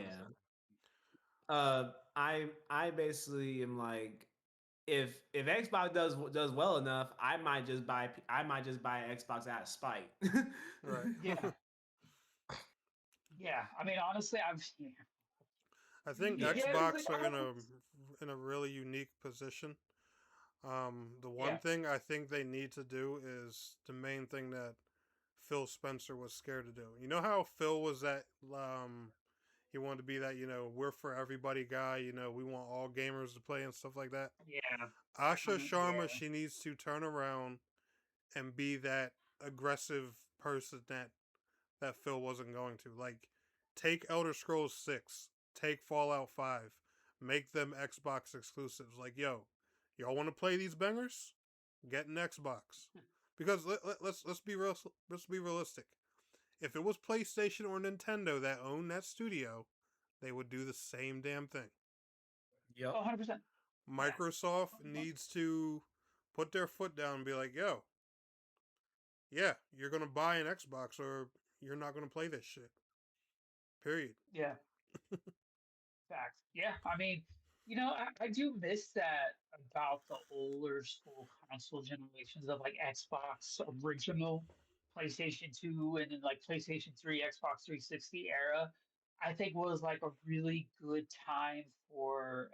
yeah. Honestly, I basically am like, if Xbox does well enough, I might just buy an Xbox out of spite. Right. yeah, yeah. I mean, honestly, I've yeah, I think yeah. It's like, Xbox are oh, in a really unique position. The one yeah, thing I think they need to do is the main thing that Phil Spencer was scared to do. You know how Phil was that he wanted to be that, we're for everybody guy, we want all gamers to play and stuff like that. yeah, Asha Sharma, yeah. she needs to turn around and be that aggressive person that Phil wasn't going to. Like, take Elder Scrolls 6, take Fallout 5, make them Xbox exclusives. Like, yo, y'all want to play these bangers? Get an Xbox. Because let's be real, let's be realistic. If it was PlayStation or Nintendo that owned that studio, they would do the same damn thing. Oh, Yep. 100%. Yeah. Microsoft needs to put their foot down and be like, yo, yeah, you're gonna buy an Xbox or you're not gonna play this shit. Period. Yeah. Facts. Yeah. I mean, I do miss that about the older school console generations of like Xbox original, PlayStation 2, and then like PlayStation 3, Xbox 360 era. I think was like a really good time for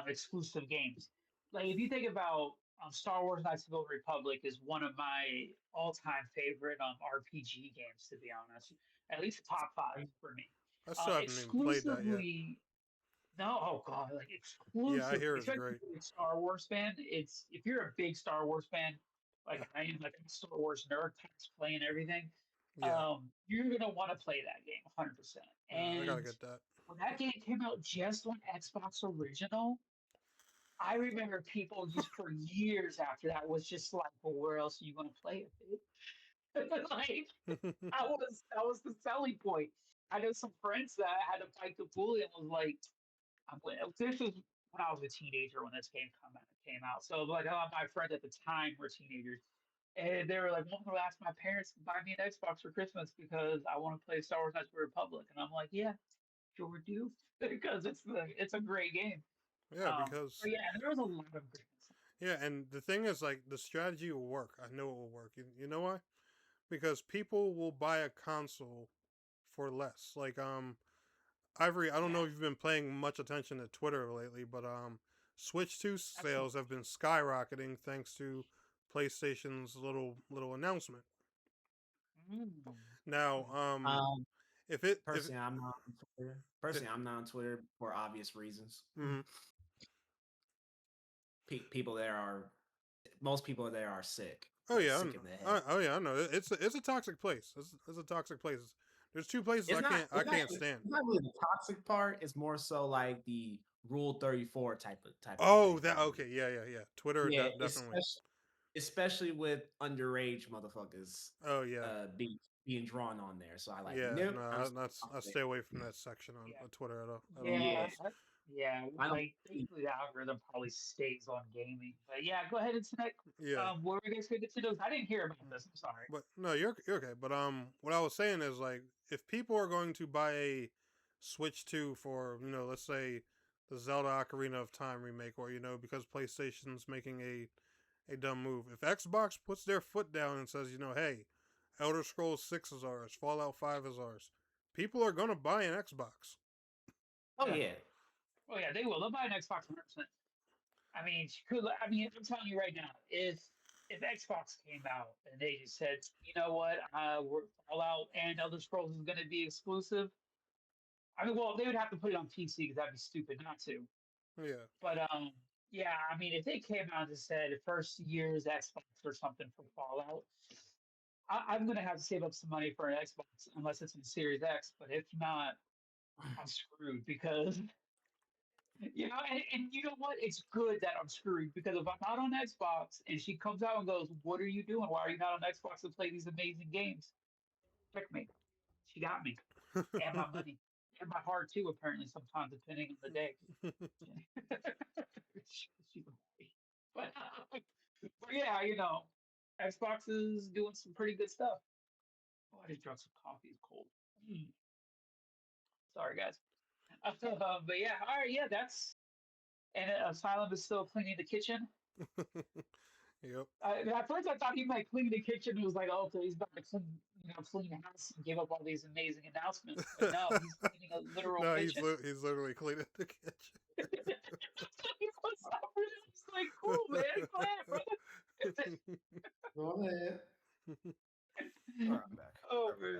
exclusive games. Like if you think about Star Wars: Knights of the Old Republic is one of my all-time favorite RPG games, to be honest. At least top five for me. I still haven't even played that yet. Exclusively, no, oh god, like Yeah, I hear exclusively, it's especially great. if you're a Star Wars fan. It's if you're a big Star Wars fan, like I am, like I'm a Star Wars nerd, types playing everything. Yeah, You're gonna want to play that game 100%. I gotta And get that. when that game came out just on Xbox Original, I remember people just for years after that was just like, well, where else are you going to play it? Dude? Like that was the selling point. I know some friends that had to fight the bully and was like, this was when I was a teenager when this game came out. So like a lot of my friends at the time were teenagers. And they were like, well, I'm gonna ask my parents to buy me an Xbox for Christmas because I want to play Star Wars Knights of the Republic. And I'm like, yeah, sure do. Because it's a great game. Yeah, But because yeah, there was a lot of greatness. yeah, and the thing is, like, the strategy will work. I know it will work. You know why? Because people will buy a console for less. Like, Ivory, I don't know Yeah, if you've been paying much attention to Twitter lately, but Switch 2 sales absolutely. have been skyrocketing thanks to PlayStation's little announcement. Mm. Now, Um, if it if personally, I'm not on Twitter. if Personally, I'm not on Twitter for obvious reasons. mhm. People there are most people there are sick. Oh They're yeah, I sick know. in the head. Oh yeah, I know. It's a toxic place. It's a toxic place. There's two places It's not. I can't stand. It's not really the toxic part. It's more so like the Rule 34 type of Oh, thing that for me. okay. Yeah, yeah, yeah. Twitter Yeah, definitely. especially with underage motherfuckers Oh yeah, being drawn on there. So I like yeah. nope. No, I'm I, that's off I there. stay away from that section on Yeah, Twitter at all. yeah. Yeah, Yeah, I don't. like basically the algorithm probably stays on gaming. But yeah, go ahead and connect. Yeah. What were you guys going to those? I didn't hear about this. I'm sorry. But no, you're okay. But what I was saying is like if people are going to buy a Switch 2 for, let's say the Zelda Ocarina of Time remake, or because PlayStation's making a dumb move. If Xbox puts their foot down and says, hey, Elder Scrolls 6 is ours, Fallout 5 is ours, people are gonna buy an Xbox. Oh Yeah. yeah. Oh yeah, they will. They'll buy an Xbox 100%. I mean, she could. I mean, I'm telling you right now, if Xbox came out and they just said, you know what, Fallout and Elder Scrolls is going to be exclusive. I mean, well, they would have to put it on PC because that'd be stupid not to. Yeah. But yeah, I mean, if they came out and just said first year's Xbox or something for Fallout, I'm gonna have to save up some money for an Xbox unless it's in Series X. But if not, I'm screwed because and you know what? It's good that I'm screwed because if I'm not on Xbox and she comes out and goes, "What are you doing? Why are you not on Xbox to play these amazing games?" Checkmate. She got me and my money and my heart too. Apparently, sometimes depending on the day. She's a boy. But yeah, Xbox is doing some pretty good stuff. Oh, I just drank some coffee. It's cold. Mm. Sorry, guys. But yeah, all right, yeah, that's and Asylum is still cleaning the kitchen. Yep. At first, I thought he might clean the kitchen. It was like, oh, so he's about to clean the house and give up all these amazing announcements. But no, he's cleaning a literal No, kitchen. he's literally cleaning the kitchen. He puts up for it. It's like, cool, man. Go ahead, brother. Go ahead. All right, I'm back. Oh Sorry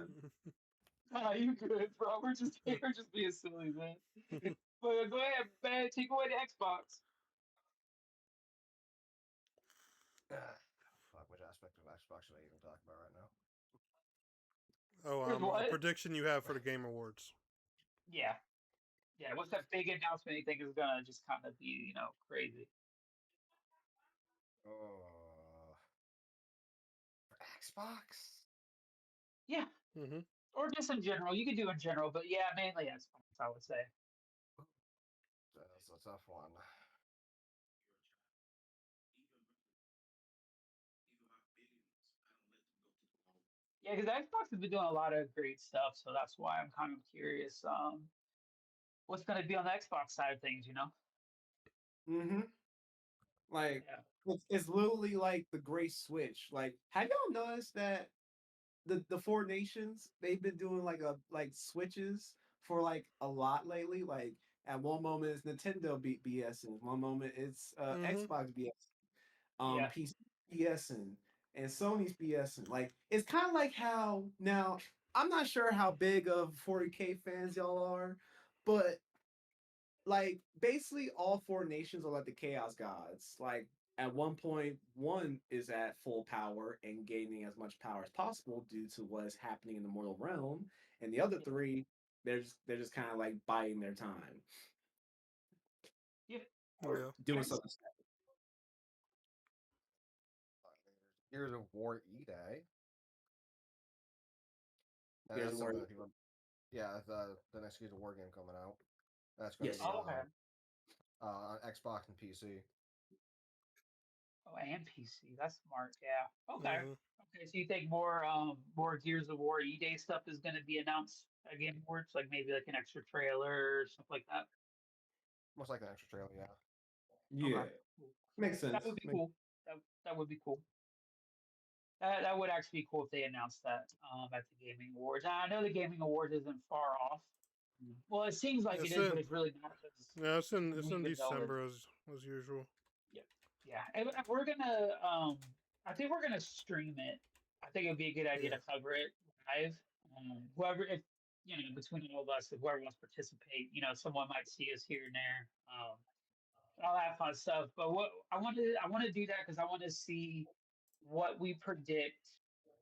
about man, you good, bro? We're just being silly, man. But go ahead, man. Take away the Xbox. that. Fuck, which aspect of Xbox should I even talk about right now? Oh, a What? prediction you have for the Game Awards. Yeah, yeah. What's that big announcement you think is gonna just kind of be, crazy? Oh, for Xbox? Yeah, Mm-hmm. or just in general. You could do in general, but yeah, mainly Xbox, I would say. That's a tough one. Yeah, because Xbox has been doing a lot of great stuff, so that's why I'm kind of curious. What's going to be on the Xbox side of things? Mm-hmm. Like Yeah, it's literally like the Great Switch. Like, have y'all noticed that the four nations they've been doing like switches for like a lot lately? Like at one moment it's Nintendo BSing, one moment it's Mm-hmm. Xbox BS, yeah, PC BSing, and Sony's BSing. Like it's kind of like how now I'm not sure how big of 40K fans y'all are, but like basically all four nations are like the chaos gods. Like at one point, one is at full power and gaining as much power as possible due to what is happening in the mortal realm, and the other yeah, three, they're just kind of like biding their time, yeah. or Yeah. doing That's, something. Here's a War E-Day. And Here's that's the word. something that people. Yeah, the next Gears of War game coming out. That's going to Yes. be oh, okay. on Xbox and PC. Oh, and PC. That's smart. Yeah. Okay. Mm-hmm. Okay. So you think more Gears of War E-Day stuff is going to be announced at Game Awards, like maybe like an extra trailer or stuff like that? Most like an extra trailer, yeah. Okay. Yeah, Cool. makes That sense. would be cool. That would be cool. That would actually be cool if they announced that at the Gaming Awards. I know the Gaming Awards isn't far off. Well, it seems like it It's is, but in it's really not because yeah, we it's don't in even know it. December as usual. Yeah, yeah. And we're gonna. I think we're gonna stream it. I think it would be a good idea Yeah. to cover it live. Whoever, if between all of us, if whoever wants to participate, someone might see us here and there. All that fun stuff. But what I want to do that because I want to see what we predict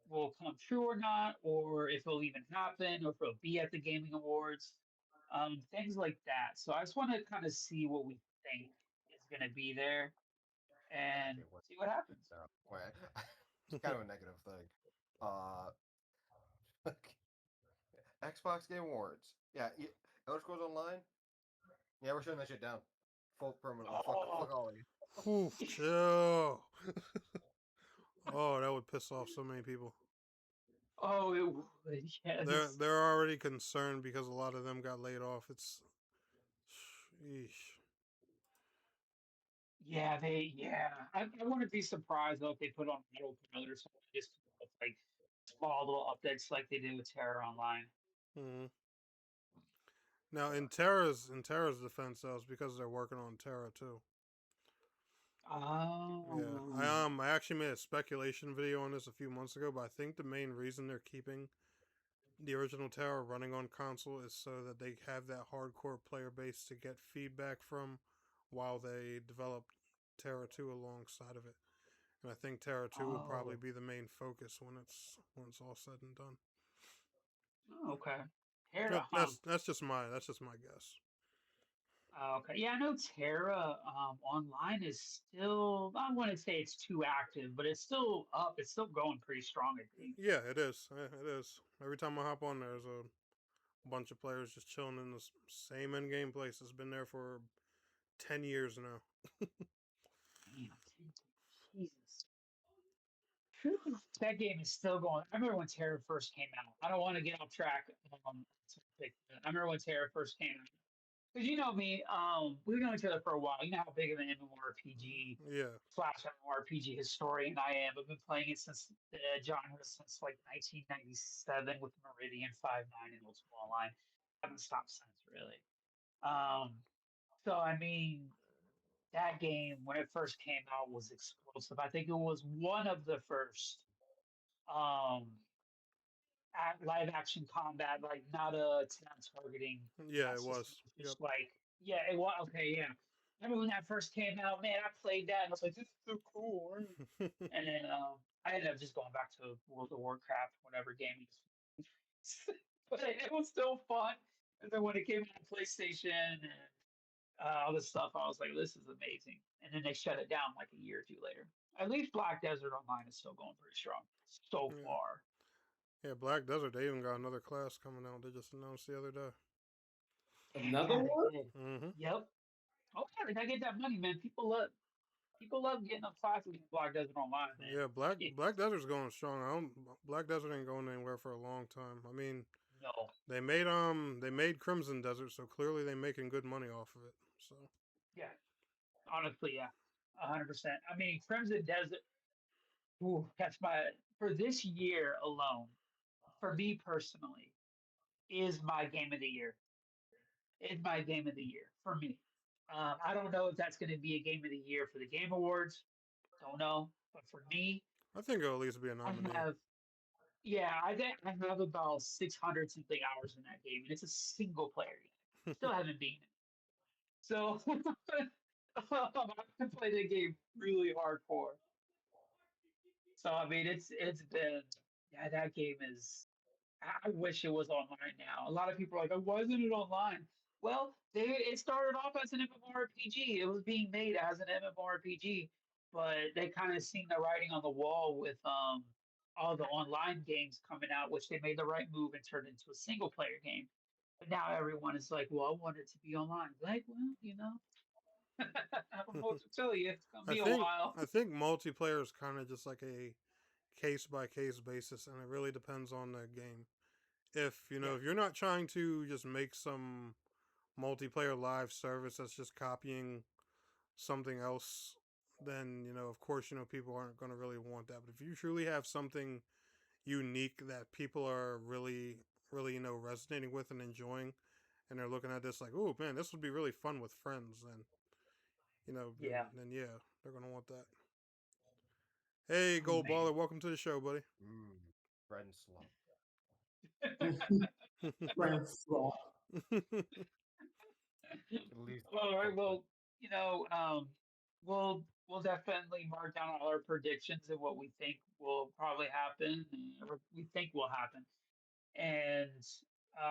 will come true or not, or if it'll even happen, or if it'll be at the gaming awards, things like that. So I just want to kind of see what we think is going to be there and Okay, what? see what happens. Wait, it's kind of a negative thing. Uh, Xbox Game Awards. Yeah, Elder Scrolls Online. Yeah, we're shutting that shit down. Full permanently. Oh, Fuck all of you. Whew, chill. Oh, that would piss off so many people. oh, it would. They're Yes. they're already concerned because a lot of them got laid off. It's, sheesh. Yeah, they. Yeah, I wouldn't be surprised though if they put on metal pillar or something, just like small little updates like they did with Terror Online. Mhm. Now in Terra's defense, though, it's because they're working on Terra too. Yeah, Oh. I actually made a speculation video on this a few months ago, but I think the main reason they're keeping the original Terra running on console is so that they have that hardcore player base to get feedback from while they develop Terra 2 alongside of it. And I think Terra 2 will probably Oh. be the main focus when it's all said and done. Oh, okay. Terra, huh? That's just my guess. Okay. Yeah, I know Terra online is still, I wouldn't say it's too active, but it's still up. It's still going pretty strong, I think. Yeah, it is. It is. Every time I hop on, there's a bunch of players just chilling in the same end game place. It's been there for 10 years now. Damn, Jesus. Phew, that game is still going. I remember when Terra first came out. I don't want to get off track. I remember when Terra first came out. Because you know me, we've known each other for a while. You know how big of an MMORPG Yeah. slash MMORPG historian I am. I've been playing it since the genre since like 1997 with Meridian 5.9 and Ultimate Online. I haven't stopped since really. Um, so I mean, that game when it first came out was explosive. I think it was one of the first um live action combat, like not it's not targeting Yeah, it system. was. It's Yep. just like yeah, it was okay, yeah. I remember when that first came out, man, I played that and I was like, this is so cool. And then I ended up just going back to World of Warcraft, whatever game. But it was still fun. And then when it came out on PlayStation and all this stuff, I was like, this is amazing. And then they shut it down like a year or two later. At least Black Desert Online is still going pretty strong so Yeah. far. Yeah, Black Desert, they even got another class coming out. They just announced the other day. Another Yeah, they one? did. Mm-hmm. Yep. Oh yeah, they gotta get that money, man. People love getting up classes in Black Desert Online, man. Yeah, Black It's Desert's going strong. Black Desert ain't going anywhere for a long time. I mean, no, they made Crimson Desert, so clearly they're making good money off of it. So yeah, honestly, yeah, 100%. I mean, Crimson Desert. Ooh, that's my for this year alone. For me personally, is my game of the year. Is my game of the year for me. I don't know if that's going to be a game of the year for the Game Awards. Don't know, but for me, I think it'll at least be a I nominee. have yeah, I think I have about 600 something hours in that game, and it's a single player game. Still haven't beaten it. So I've played the game really hardcore. So I mean, it's been yeah, that game is. I wish it was online now. A lot of people are like, "Oh, why isn't it online?" Well, it started off as an MMORPG. It was being made as an MMORPG, but they kind of seen the writing on the wall with all the online games coming out, which they made the right move and turned into a single player game. But now everyone is like, "Well, I want it to be online." Like, well, I don't know what to tell you. It's gonna I be a think while. I think multiplayer is kind of just like a case by case basis, and it really depends on the game. Yeah, If you're not trying to just make some multiplayer live service that's just copying something else, then of course people aren't going to really want that. But if you truly have something unique that people are really really resonating with and enjoying, and they're looking at this like, oh man, this would be really fun with friends, then yeah. yeah, they're going to want that. Hey, Oh Gold man. Baller, welcome to the show, buddy. Friend slump. Friends swap. At least All right. hopefully. Well, you know, we'll definitely mark down all our predictions and what we think will probably happen, or we think will happen, and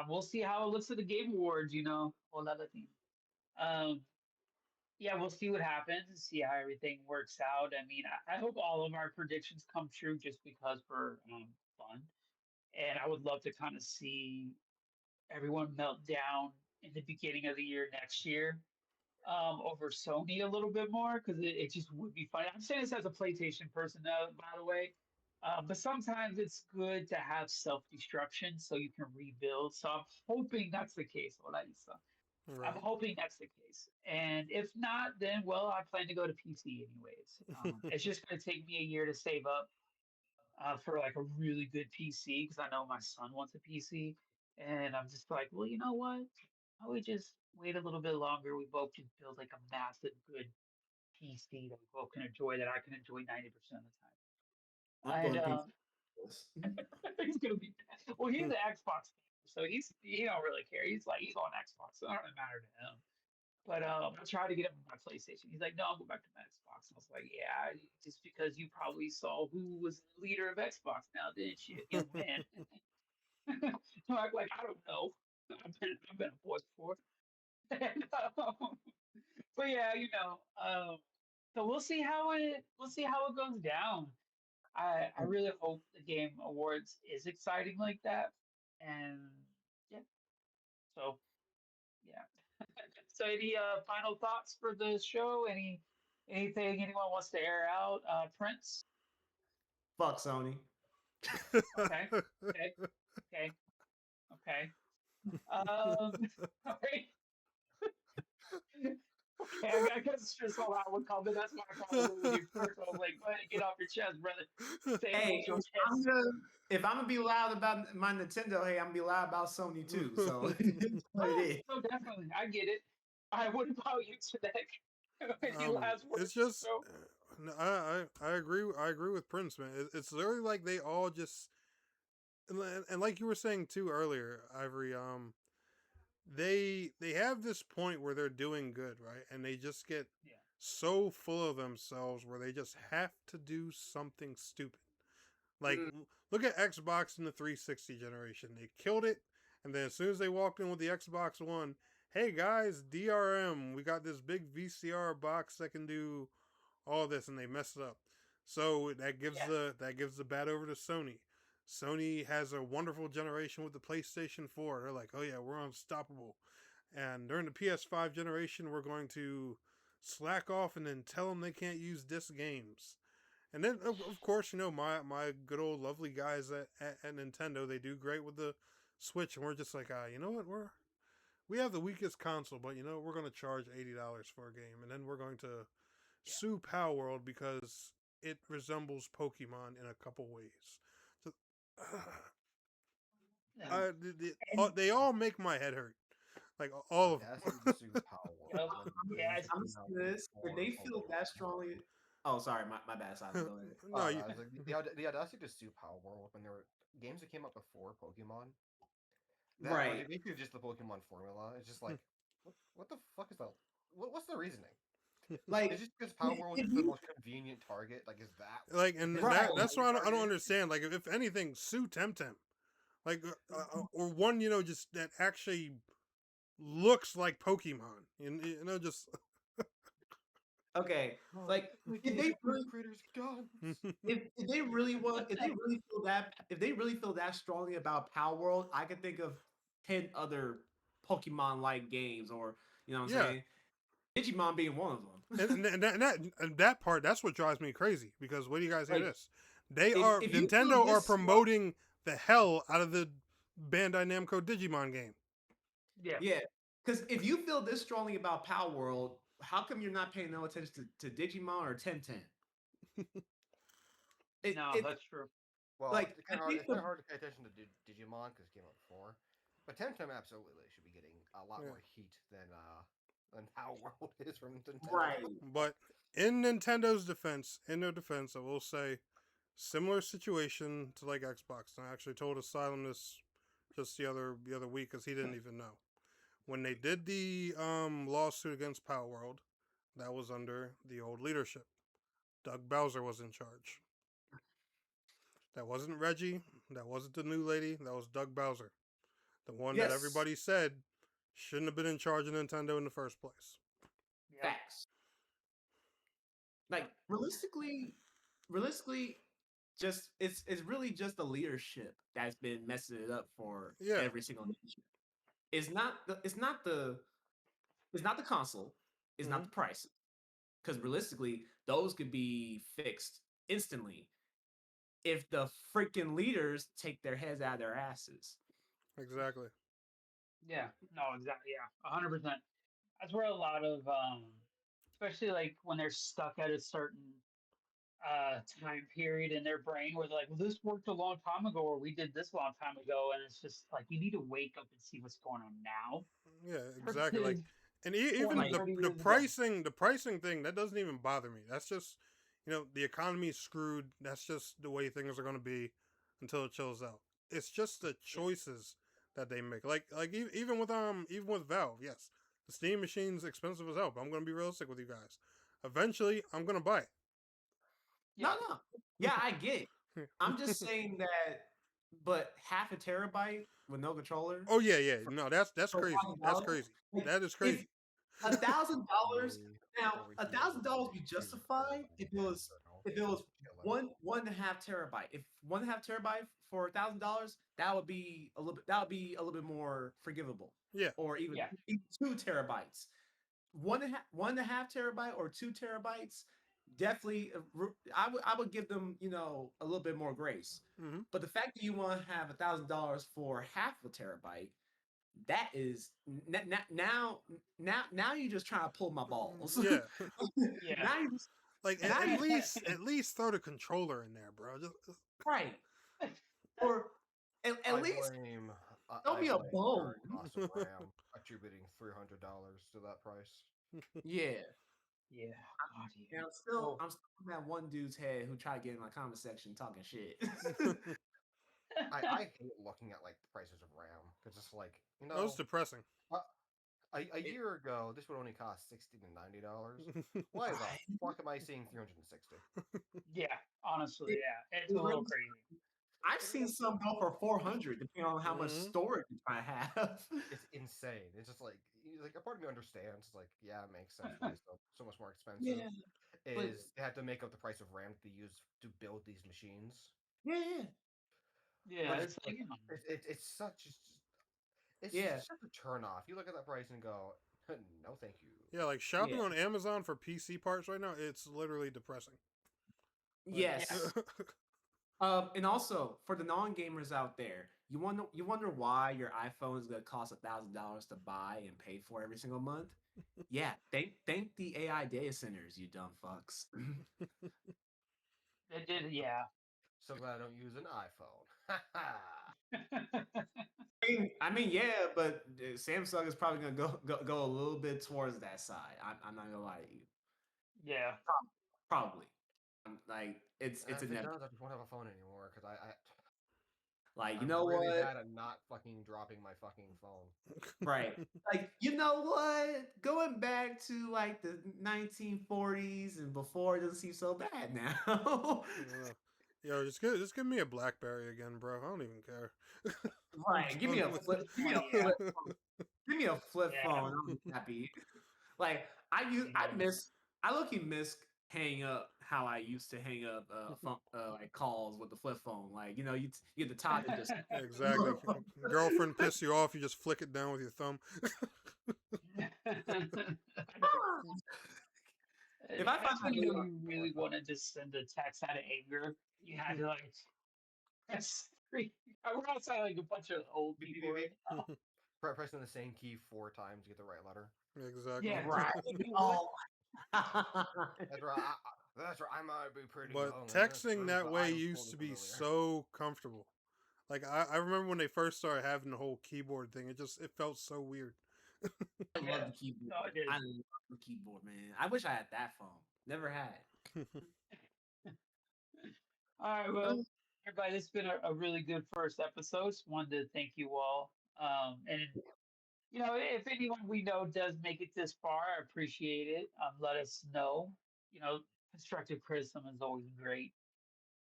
we'll see how it looks at the Game Awards. All other things. Um, yeah, we'll see what happens and see how everything works out. I mean, I hope all of our predictions come true, just because for fun, and I would love to kind of see everyone melt down in the beginning of the year next year over Sony a little bit more because it just would be fun. I'm saying this as a PlayStation person, though, by the way. But sometimes it's good to have self destruction so you can rebuild. So I'm hoping that's the case. I'm Right. hoping that's the case. And if not, then, well, I plan to go to PC anyways. It's just going to take me a year to save up for like a really good PC because I know my son wants a PC. And I'm just like, well, you know what? I would just wait a little bit longer. We both can build like a massive, good PC that we both can enjoy, that I can enjoy 90% of the I'm time. going And to he's gonna be well. He's an Xbox fan, so he don't really care. He's on Xbox, so it don't really matter to him. But I tried to get him my PlayStation. He's like, no, I'll go back to my Xbox. I was like, yeah, just because you probably saw who was the leader of Xbox now, didn't you? Young man. So I'm like, I don't know. I've been a boy before. And, but yeah, so we'll see how it goes down. I really hope the Game Awards is exciting like that, and yeah. So yeah. So any final thoughts for the show? Anything anyone wants to air out? Prince. fuck Sony. Okay. Okay. Okay. Okay. Um. All right. Okay. I guess it's just all that one comment. That's why I called it with you first. I was like, go ahead and get off your chest, brother. Say it Hey, with your I'm chest. gonna if I'm gonna be loud about my Nintendo, hey, I'm gonna be loud about Sony too. So it's what it Oh, is. no, definitely. I get it. I what about you today? Any last it's words for the just show? no, I agree. I agree with Prince, man. It's literally like they all just and like you were saying too earlier, Ivory. They have this point where they're doing good, right? And they just get Yeah. so full of themselves where they just have to do something stupid. Like Mm, look at Xbox in the 360 generation. They killed it, and then as soon as they walked in with the Xbox One, hey guys, DRM, we got this big VCR box that can do all this, and they messed it up. So Yeah. that gives the bat over to Sony. Sony has a wonderful generation with the PlayStation 4. They're like, oh yeah, we're unstoppable. And during the PS5 generation, we're going to slack off and then tell them they can't use disc games. And then, of course, my good old lovely guys at Nintendo, they do great with the Switch, and we're just like, you know what, we have the weakest console, but we're going to charge $80 for a game, and then we're going to Yeah. sue Power World because it resembles Pokemon in a couple ways. So, Yeah. And they all make my head hurt, like all of Audacity to them. sue Power yep. World when Yeah. games It's, that I'm came out saying this. If before they feel that Pokemon. strongly, oh sorry, my bad, Simon. Go ahead. No, No, I was like the audacity to sue Power World when there were games that came out before Pokemon that are Right. basically just the Pokemon formula. It's just like, what the fuck is that? What's the reasoning? It's Like just because Power World is if just the you most convenient target. Like, is that like, and is that right. that's why you why I don't target it? understand. Like, if anything, sue Temtem, like, or one just that actually looks like Pokemon. Just Okay. Oh, Like we if gave they the third really graders guns. if they really want if they really feel that if they really feel that strongly about Power World, I could think of 10 other Pokemon like games, or you know what I'm yeah. saying? Digimon being one of them. And that part, that's what drives me crazy, because wait do you guys hear Like this? They if are if you feel Nintendo are this strong, promoting the hell out of the Bandai Namco Digimon game. yeah. yeah. Because if you feel this strongly about Power World, how come you're not paying no attention to Digimon or Temtem? No, It that's true. Well, like I think it's kind the of hard to pay attention to Digimon because it came out before, but Temtem absolutely should be getting a lot Yeah. more heat than Power World is from Nintendo. right. But in Nintendo's defense, in their defense, I will say, similar situation to like Xbox. And I actually told Asylum this just the other week because he didn't even know. When they did the lawsuit against Power World, that was under the old leadership. Doug Bowser was in charge. That wasn't Reggie. That wasn't the new lady. That was Doug Bowser, the one that Yes. everybody said shouldn't have been in charge of Nintendo in the first place. Yep. Facts. Like Yep. realistically, just it's really just the leadership that's been messing it up for Yeah, every single nation. is not the it's not the it's not the console, it's not Mhm. the price. Because realistically, those could be fixed instantly if the freaking leaders take their heads out of their asses. Exactly. Yeah, no, exactly. Yeah, 100%. That's where a lot of, especially like when they're stuck at a certain time period in their brain where they're like, well, this worked a long time ago, or we did this a long time ago, and it's just like you need to wake up and see what's going on now Yeah, exactly. Like, versus and 20, even Like, 30 the years ago. pricing thing that doesn't even bother me. That's just, the economy is screwed. That's just the way things are going to be until it chills out. It's just the Yeah, choices that they make. Even with Valve, yes, the Steam machine's expensive as hell. But I'm going to be realistic with you guys. Eventually, I'm going to buy no, yeah, no. Yeah, I get it. it. I'm just saying that, but half a terabyte with no controller Oh yeah, yeah. for, No, that's for crazy. That's $1,000? crazy. Like, That is if crazy. $1,000 Pay now, everything $1,000 be be justified returned and if it was killing. one and a half terabyte. If 1.5 terabyte for $1,000, that would be a little bit more forgivable, Yeah. or yeah, even 2 terabytes. One and a half terabyte or 2 terabytes, definitely. I would give them a little bit more grace. Hmm. But the fact that you want to have $1,000 for half a terabyte, that is now you're just trying to pull my balls. Yeah. yeah, now you just Like now you at least throw the controller in there, bro. right, or at I least blame throw I me a blame the bone. current cost of RAM, attributing $300 to that price. Yeah. yeah. God, And yeah. Oh, I'm still on that one dude's head who tried to get in my comment section talking shit. I hate looking at like the prices of RAM because it's like That was depressing. a, a It, year ago this would only cost $60 to $90. Why the fuck am I seeing 360? yeah. Honestly, it, yeah, it's it a little really, crazy. I've seen some go for 400 depending on how much Hmm. storage you try to have. It's insane. It's just like a part of me understands. It's like yeah, it makes sense why it's so much more expensive. Yeah, but Is they have to make up the price of RAM to use to build these machines. yeah, yeah, Yeah, But it's it's like like, it's yeah, such a turn off. You look at that price and go, no, thank you. Yeah, like shopping yeah. on Amazon for PC parts right now, it's literally depressing. Like, yeah, Yes. And also for the non-gamers out there, you wonder why your iPhone is gonna cost $1,000 to buy and pay for every single month. Yeah, thank the AI data centers, you dumb fucks. it did. Yeah, So glad I don't use an iPhone. I mean, yeah, but Samsung is probably gonna go a little bit towards that side. I'm not gonna lie to you. yeah, Probably, like it's If it inevitable. does, I just won't have a phone anymore because Like, you I'm know really what? bad at not fucking dropping my fucking phone. Right. Like, you know what? Going back to like the 1940s and before doesn't seem so bad now. uh, yo, just give me a BlackBerry again, bro. I don't even care. I'm Right. done with at it. this point, yeah, Give me a flip yeah, phone. I'll be happy. Like yeah, I look miss hang up how I used to hang up phone, like calls with the flip phone. Like, you get the top and just Exactly. Girlfriend piss you off, you just flick it down with your thumb. if I find Anytime out you really wanted to send a text out of anger, you had to like press three. We're outside like a bunch of old Beep, beep, people beep, right beep. now. Pressing the same key 4 times to get the right letter. Exactly. Yeah, right. what? Oh my That's right. That's right. I might be pretty But young. That's texting true, that but way I'm used fully to be familiar. so comfortable. Like I remember when they first started having the whole keyboard thing. It felt so weird. I love Yeah, the keyboard. no, it is. I love the keyboard, man. I wish I had that phone. Never had All right, well, it. everybody, this has been a really good first episode. Just wanted to thank you all. And if anyone we know does make it this far, I appreciate it. Let us know. Constructive criticism is always great.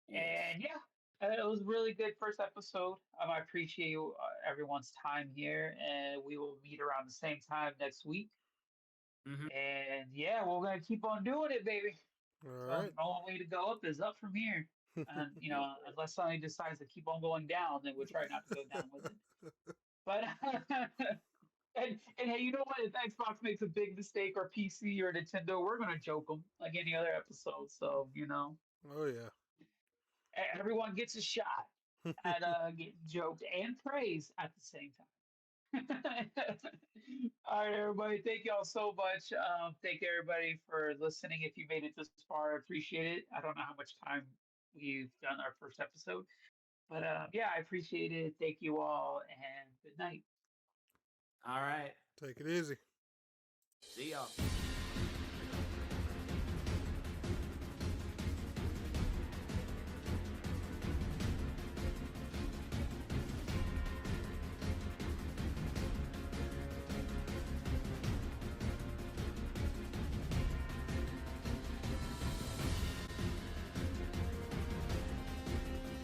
Yes. And yeah, it was a really good first episode. I appreciate everyone's time here, and we will meet around the same time next week. Hmm. And yeah, we're gonna keep on doing it, baby. All So right. the only way to go up is up from here. And Yeah. unless somebody decides to keep on going down, then we'll try not to go down with it. But And hey, you know what? If Xbox makes a big mistake or PC or Nintendo, we're gonna joke them like any other episode. So Oh yeah. everyone gets a shot at getting joked and praised at the same time. All right, everybody. Thank y'all so much. Thank everybody for listening. If you made it this far, I appreciate it. I don't know how much time we've done our first episode, but yeah, I appreciate it. Thank you all, and good night. All right. Take it easy. See y'all.